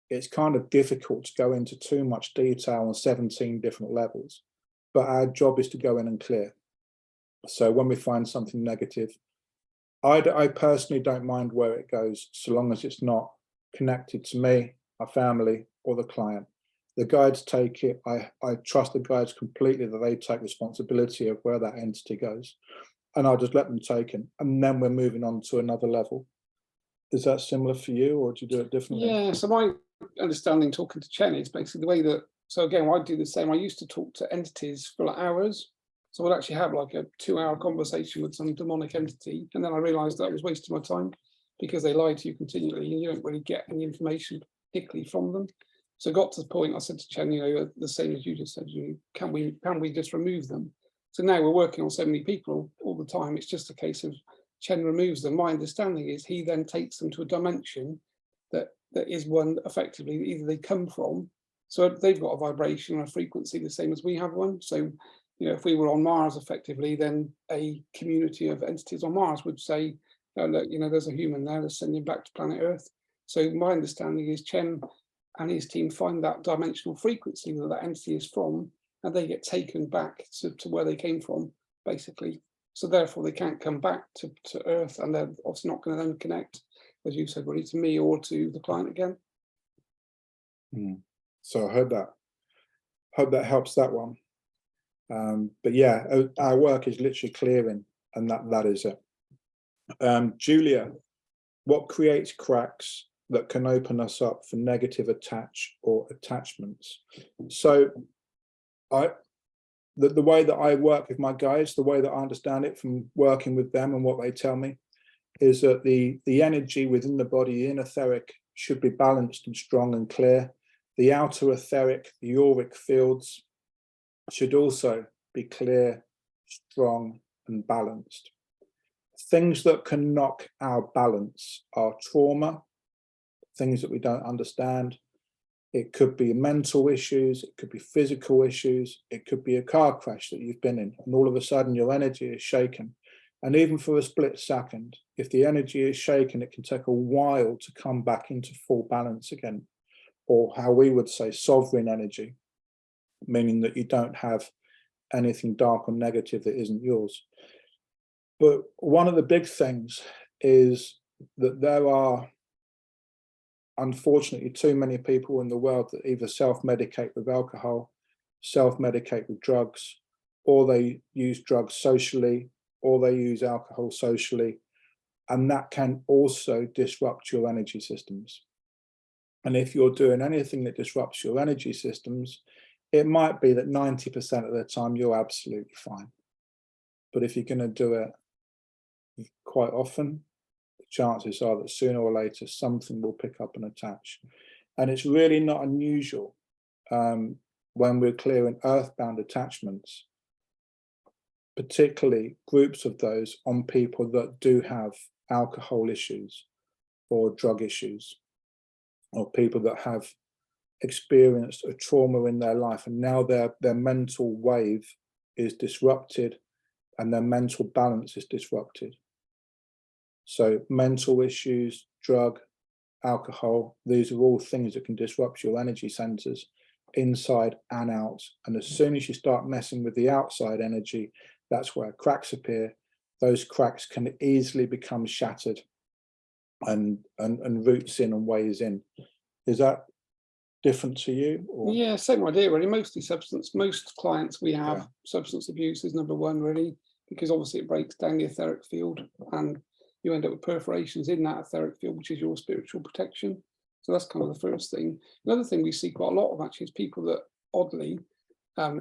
it's kind of difficult to go into too much detail on 17 different levels, but our job is to go in and clear. So when we find something negative, I personally don't mind where it goes, so long as it's not connected to me, my family, or the client. The guides take it. I trust the guides completely that they take responsibility of where that entity goes, and I'll just let them take it. And then we're moving on to another level. Is that similar for you, or do you do it differently? Yeah, so my understanding talking to Chen is basically the way that, so again, I do the same. I used to talk to entities for like hours. So I'd actually have like a 2-hour conversation with some demonic entity. And then I realized that I was wasting my time, because they lie to you continually and you don't really get any information particularly from them. So I got to the point, I said to Chen, you know, the same as you just said, you can we just remove them? So now we're working on so many people all the time. It's just a case of Chen removes them. My understanding is he then takes them to a dimension that is one effectively that either they come from. So they've got a vibration or a frequency the same as we have one. So, you know, if we were on Mars effectively, then a community of entities on Mars would say, oh, look, you know, there's a human there, let's send him back to planet Earth. So my understanding is Chen and his team find that dimensional frequency that that entity is from, and they get taken back to where they came from, basically. So therefore they can't come back to Earth, and they're obviously not going to then connect, as you said, really to me or to the client again. So I heard that. Hope that helps that one. But yeah, our work is literally clearing, and that is it. Julia, what creates cracks that can open us up for negative attach or attachments? So the way that I work with my guides, the way that I understand it from working with them and what they tell me, is that the energy within the body, the inner etheric, should be balanced and strong and clear. The outer etheric, the auric fields, should also be clear, strong, and balanced. Things that can knock our balance are trauma, things that we don't understand. It could be mental issues, it could be physical issues, it could be a car crash that you've been in, and all of a sudden your energy is shaken. And even for a split second, if the energy is shaken, it can take a while to come back into full balance again, or how we would say sovereign energy, meaning that you don't have anything dark or negative that isn't yours. But one of the big things is that there are, unfortunately, too many people in the world that either self-medicate with alcohol, self-medicate with drugs, or they use drugs socially, or they use alcohol socially, and that can also disrupt your energy systems. And if you're doing anything that disrupts your energy systems, it might be that 90% of the time you're absolutely fine. But if you're going to do it quite often, the chances are that sooner or later something will pick up and attach. And it's really not unusual when we're clearing earthbound attachments, particularly groups of those on people that do have alcohol issues or drug issues, or people that have experienced a trauma in their life, and now their mental wave is disrupted and their mental balance is disrupted. So mental issues, drug, alcohol, these are all things that can disrupt your energy centers inside and out. And as soon as you start messing with the outside energy, that's where cracks appear. Those cracks can easily become shattered and roots in and ways in. Is that different to you? Or? Yeah, same idea really. Mostly substance. Most clients we have, Yeah. substance abuse is number one really, because obviously it breaks down the etheric field and you end up with perforations in that etheric field, which is your spiritual protection. So that's kind of the first thing. Another thing we see quite a lot of actually is people that oddly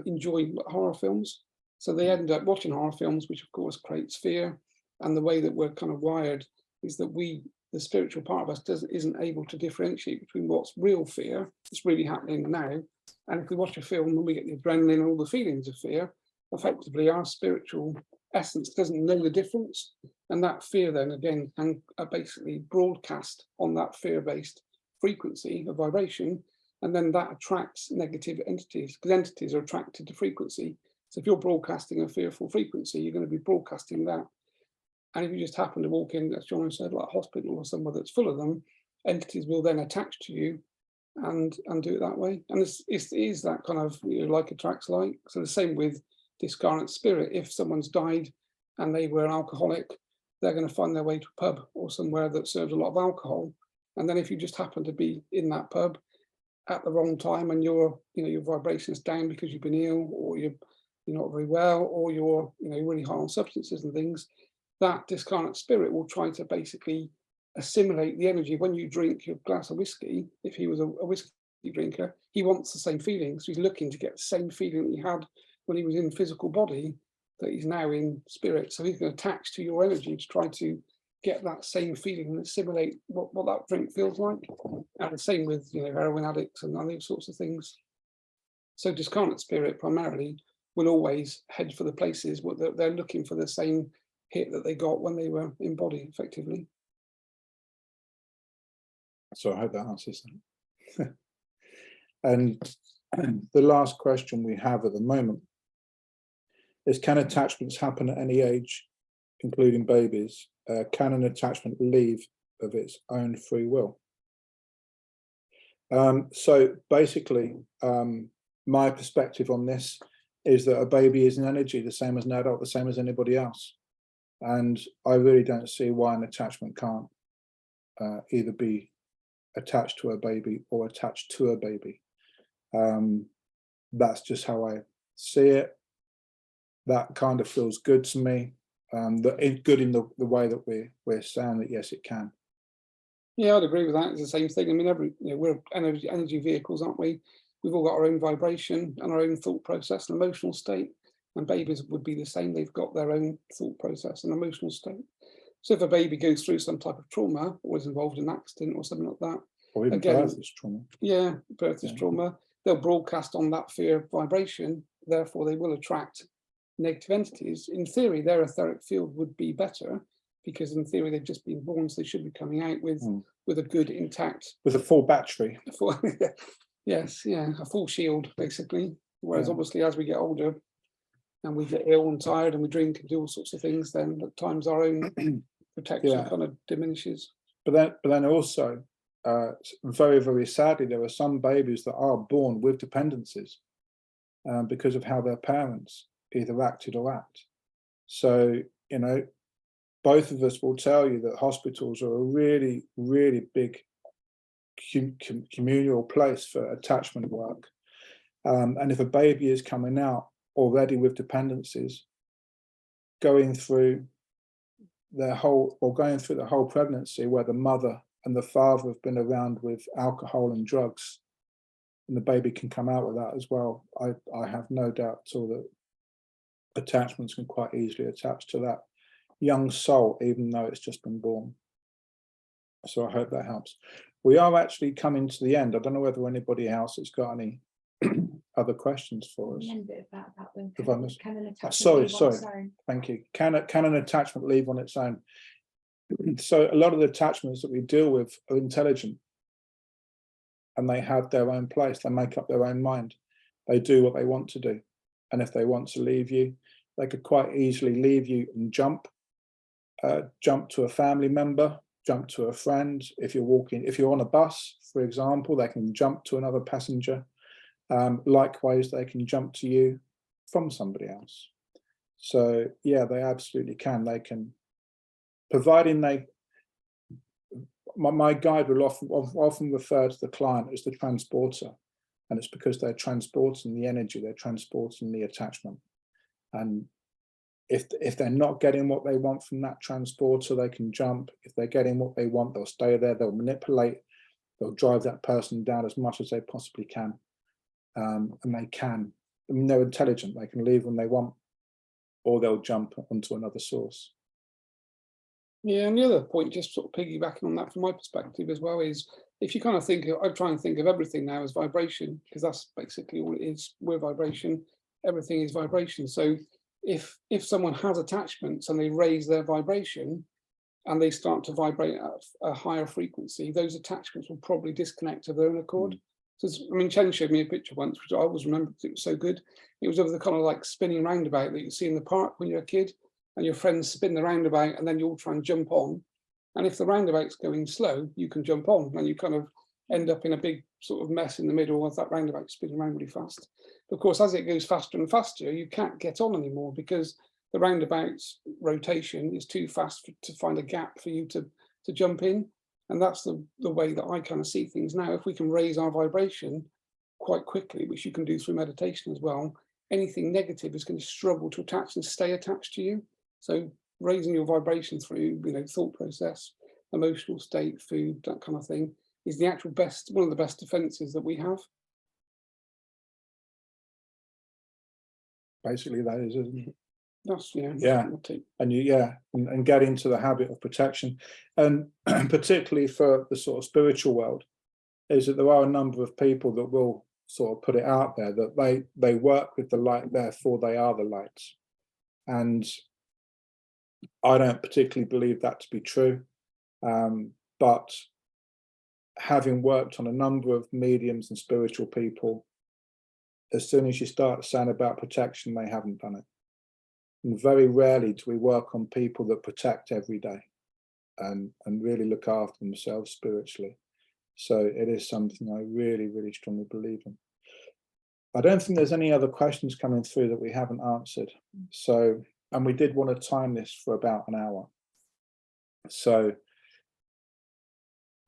enjoy horror films. So they end up watching horror films, which of course creates fear. And the way that we're kind of wired is that the spiritual part of us isn't able to differentiate between what's real fear, that's really happening now, and if we watch a film and we get the adrenaline and all the feelings of fear, effectively our spiritual essence doesn't know the difference, and that fear then again can basically broadcast on that fear-based frequency of vibration, and then that attracts negative entities, because entities are attracted to frequency. So if you're broadcasting a fearful frequency, you're going to be broadcasting that. And if you just happen to walk in, as Jonno said, like a hospital or somewhere that's full of them, entities will then attach to you and do it that way. And it is that kind of, like attracts like. So the same with discarnate spirit. If someone's died and they were an alcoholic, they're going to find their way to a pub or somewhere that serves a lot of alcohol. And then if you just happen to be in that pub at the wrong time and your vibration's down because you've been ill, or you're not very well, or you're really high on substances and things, that discarnate spirit will try to basically assimilate the energy. When you drink your glass of whiskey, if he was a whiskey drinker, he wants the same feelings. So he's looking to get the same feeling that he had when he was in physical body, that he's now in spirit. So he's going to attach to your energy to try to get that same feeling and assimilate what that drink feels like. And the same with heroin addicts and those sorts of things. So discarnate spirit primarily will always head for the places where they're looking for the same hit that they got when they were in body, effectively. So I hope that answers that. And the last question we have at the moment is, can attachments happen at any age, including babies? Can an attachment leave of its own free will? So basically, my perspective on this is that a baby is an energy, the same as an adult, the same as anybody else. And I really don't see why an attachment can't either be attached to a baby or attached to a baby. That's just how I see it. That kind of feels good to me. Good in the way that we're saying that yes, it can. Yeah, I'd agree with that. It's the same thing. I mean, we're energy vehicles, aren't we? We've all got our own vibration and our own thought process and emotional state. And babies would be the same. They've got their own thought process and emotional state. So if a baby goes through some type of trauma or is involved in an accident or something like that, Or even birth is trauma. Yeah, birth is trauma. They'll broadcast on that fear vibration. Therefore, they will attract negative entities. In theory, their etheric field would be better because in theory they've just been born, so they should be coming out with a good intact, with a full battery. Yes, yeah, a full shield basically. Whereas obviously as we get older and we get ill and tired and we drink and do all sorts of things, then at times our own protection kind of diminishes. But then also, very, very sadly, there are some babies that are born with dependencies because of how their parents either acted or act. So, both of us will tell you that hospitals are a really, really big communal place for attachment work. And if a baby is coming out already with dependencies, going through the whole pregnancy where the mother and the father have been around with alcohol and drugs, and the baby can come out with that as well. I have no doubt at all that attachments can quite easily attach to that young soul, even though it's just been born. So I hope that helps. We are actually coming to the end. I don't know whether anybody else has got any other questions for us. Sorry. Thank you. Can an attachment leave on its own? So a lot of the attachments that we deal with are intelligent and they have their own place. They make up their own mind. They do what they want to do. And if they want to leave you, they could quite easily leave you and jump to a family member, jump to a friend. If you're on a bus, for example, they can jump to another passenger. Likewise, they can jump to you from somebody else. So yeah, they absolutely can. They can, providing my guide will often refer to the client as the transporter, and it's because they're transporting the energy, they're transporting the attachment. And if they're not getting what they want from that transporter, they can jump. If they're getting what they want, they'll stay there, they'll manipulate, they'll drive that person down as much as they possibly can. And they can, I mean, they're intelligent, they can leave when they want, or they'll jump onto another source. Yeah, and the other point, just sort of piggybacking on that from my perspective as well, is if you kind of think of, I try and think of everything now as vibration, because that's basically all it is. We're vibration, everything is vibration. So if someone has attachments and they raise their vibration and they start to vibrate at a higher frequency, those attachments will probably disconnect of their own accord. So I mean, Chen showed me a picture once, which I always remember, it was so good. It was of the kind of like spinning roundabout that you see in the park when you're a kid, and your friends spin the roundabout and then you all try and jump on. And if the roundabout's going slow, you can jump on and you kind of end up in a big sort of mess in the middle of that roundabout spinning around really fast. Of course, as it goes faster and faster, you can't get on anymore because the roundabout's rotation is too fast to find a gap for you to jump in. And that's the way that I kind of see things now. If we can raise our vibration quite quickly, which you can do through meditation as well, anything negative is going to struggle to attach and stay attached to you. So raising your vibration through, thought process, emotional state, food, that kind of thing, is the actual best, one of the best defenses that we have. Basically, that is, isn't it? That's, Yeah, and get into the habit of protection, and particularly for the sort of spiritual world, is that there are a number of people that will sort of put it out there that they work with the light, therefore they are the light. And I don't particularly believe that to be true, but having worked on a number of mediums and spiritual people, as soon as you start saying about protection, they haven't done it. And very rarely do we work on people that protect every day and really look after themselves spiritually. So it is something I really, really strongly believe in. I don't think there's any other questions coming through that we haven't answered. So, and we did want to time this for about an hour. So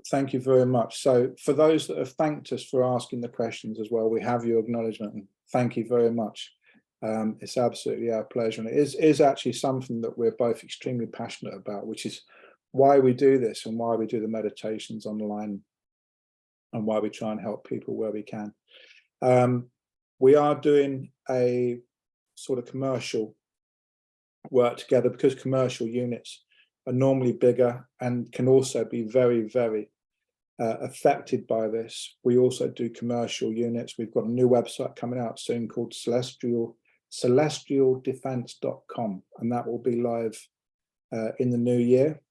thank you very much. So for those that have thanked us for asking the questions as well, we have your acknowledgement, and thank you very much. It's absolutely our pleasure, and it is actually something that we're both extremely passionate about, which is why we do this and why we do the meditations online and why we try and help people where we can. We are doing a sort of commercial work together, because commercial units are normally bigger and can also be very, very affected by this. We also do commercial units. We've got a new website coming out soon called celestialdefense.com, and that will be live in the new year.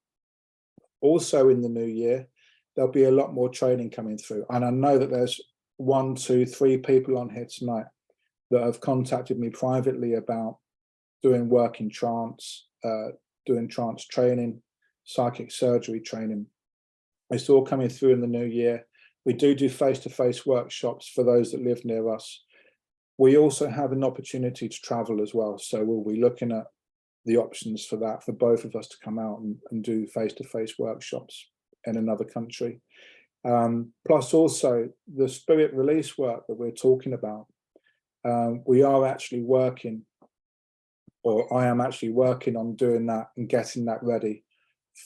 Also in the new year, there'll be a lot more training coming through, and I know that there's 1, 2, 3 people on here tonight that have contacted me privately about doing work in trance, doing trance training, psychic surgery training. It's all coming through in the new year. We do face-to-face workshops for those that live near us. We also have an opportunity to travel as well. So we'll be looking at the options for that, for both of us to come out and do face-to-face workshops in another country. Plus also the spirit release work that we're talking about. We are actually working, or I am actually working on doing that and getting that ready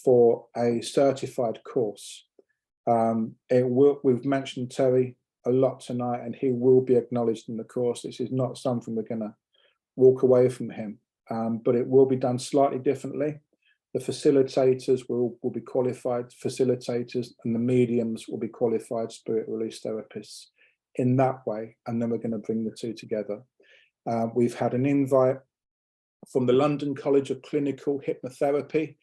for a certified course. We've mentioned Terry a lot tonight, and he will be acknowledged in the course. This is not something we're going to walk away from him, but it will be done slightly differently. The facilitators will be qualified facilitators, and the mediums will be qualified spirit release therapists in that way, and then we're going to bring the two together. We've had an invite from the London College of Clinical Hypnotherapy.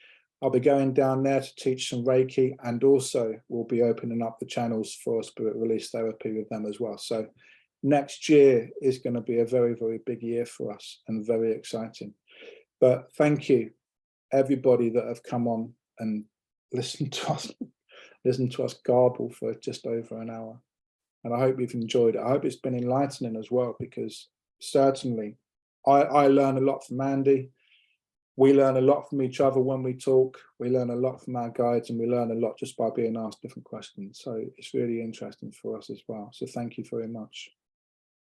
I'll be going down there to teach some Reiki, and also we'll be opening up the channels for spirit release therapy with them as well. So next year is going to be a very, very big year for us and very exciting. But thank you, everybody that have come on and listened to us garble for just over an hour. And I hope you've enjoyed it. I hope it's been enlightening as well, because certainly I learn a lot from Andy. we learn a lot from each other when we talk. We learn a lot from our guides, and we learn a lot just by being asked different questions. So it's really interesting for us as well. So thank you very much.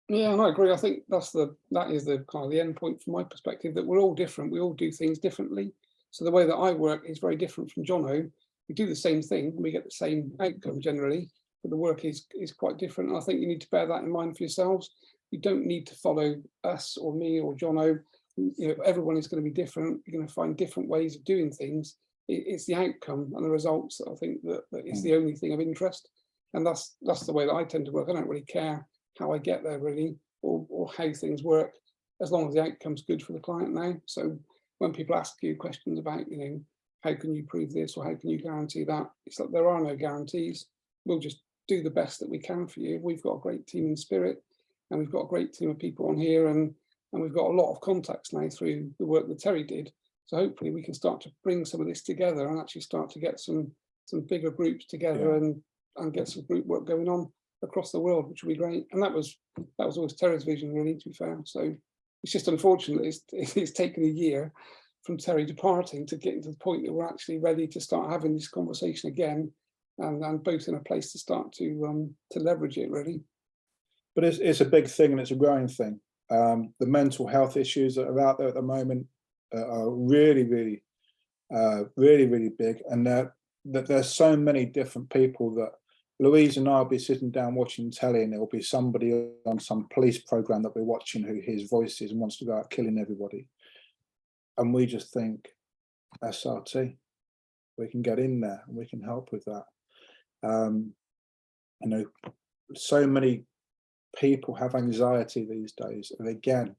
Yeah, and I agree. I think that is the kind of the end point from my perspective, that we're all different. We all do things differently. So the way that I work is very different from Jonno. We do the same thing, we get the same outcome generally, but the work is quite different. And I think you need to bear that in mind for yourselves. You don't need to follow us or me or Jonno. You know, everyone is going to be different. You're going to find different ways of doing things. It's the outcome and the results that I think that is the only thing of interest. And that's the way that I tend to work. I don't really care how I get there really, or how things work, as long as the outcome's good for the client now. So when people ask you questions about, you know, how can you prove this or how can you guarantee that, it's like there are no guarantees. We'll just do the best that we can for you. We've got a great team in Spirit, and we've got a great team of people on here, and we've got a lot of contacts now through the work that Terry did. So hopefully we can start to bring some of this together and actually start to get some bigger groups together, and get some group work going on across the world, which will be great. And that was always Terry's vision, really, to be fair. So it's just unfortunate it's taken a year from Terry departing to getting to the point that we're actually ready to start having this conversation again, and both in a place to start to leverage it, really. But it's a big thing, and it's a growing thing. The mental health issues that are out there at the moment are really big, and that there's so many different people that Louise and I will be sitting down watching telly, and there will be somebody on some police program that we're watching who hears voices and wants to go out killing everybody, and we just think, SRT, we can get in there and we can help with that. You know, so many people have anxiety these days, and again,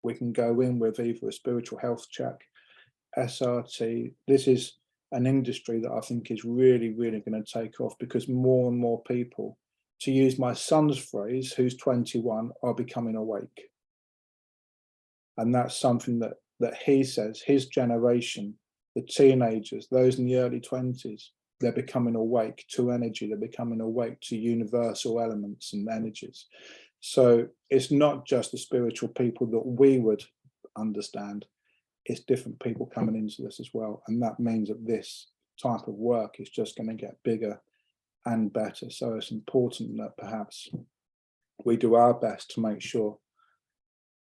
we can go in with either a spiritual health check, SRT. This is an industry that I think is really going to take off, because more and more people, to use my son's phrase, who's 21, are becoming awake. And that's something that he says, his generation, the teenagers, those in the early 20s, they're becoming awake to energy, they're becoming awake to universal elements and energies. So it's not just the spiritual people that we would understand, it's different people coming into this as well. And that means that this type of work is just going to get bigger and better. So it's important that perhaps we do our best to make sure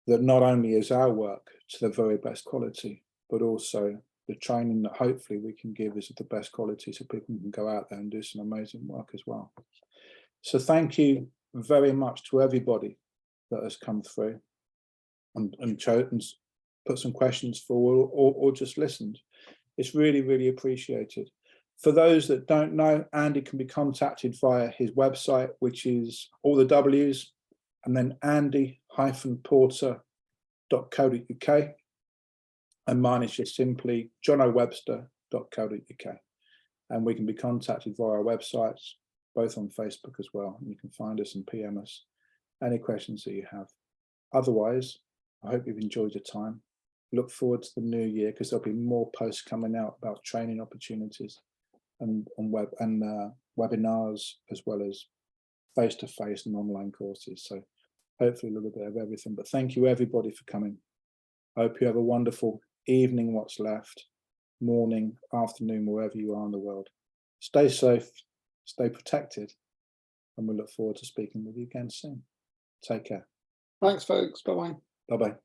that not only is our work to the very best quality, but also the training that hopefully we can give is of the best quality, so people can go out there and do some amazing work as well. So thank you very much to everybody that has come through and chosen, put some questions forward, or just listened. It's really appreciated. For those that don't know, Andy can be contacted via his website, which is all the W's and then andy-porter.co.uk, and mine is just simply jonnowebster.co.uk. And we can be contacted via our websites, both on Facebook as well. And you can find us and PM us any questions that you have. Otherwise, I hope you've enjoyed your time. Look forward to the new year, because there'll be more posts coming out about training opportunities and on webinars, as well as face-to-face and online courses. So hopefully a little bit of everything. But thank you everybody for coming. I hope you have a wonderful evening, what's left, morning, afternoon, wherever you are in the world. Stay safe, stay protected, and we look forward to speaking with you again soon. Take care. Thanks, folks. Bye-bye. Bye-bye.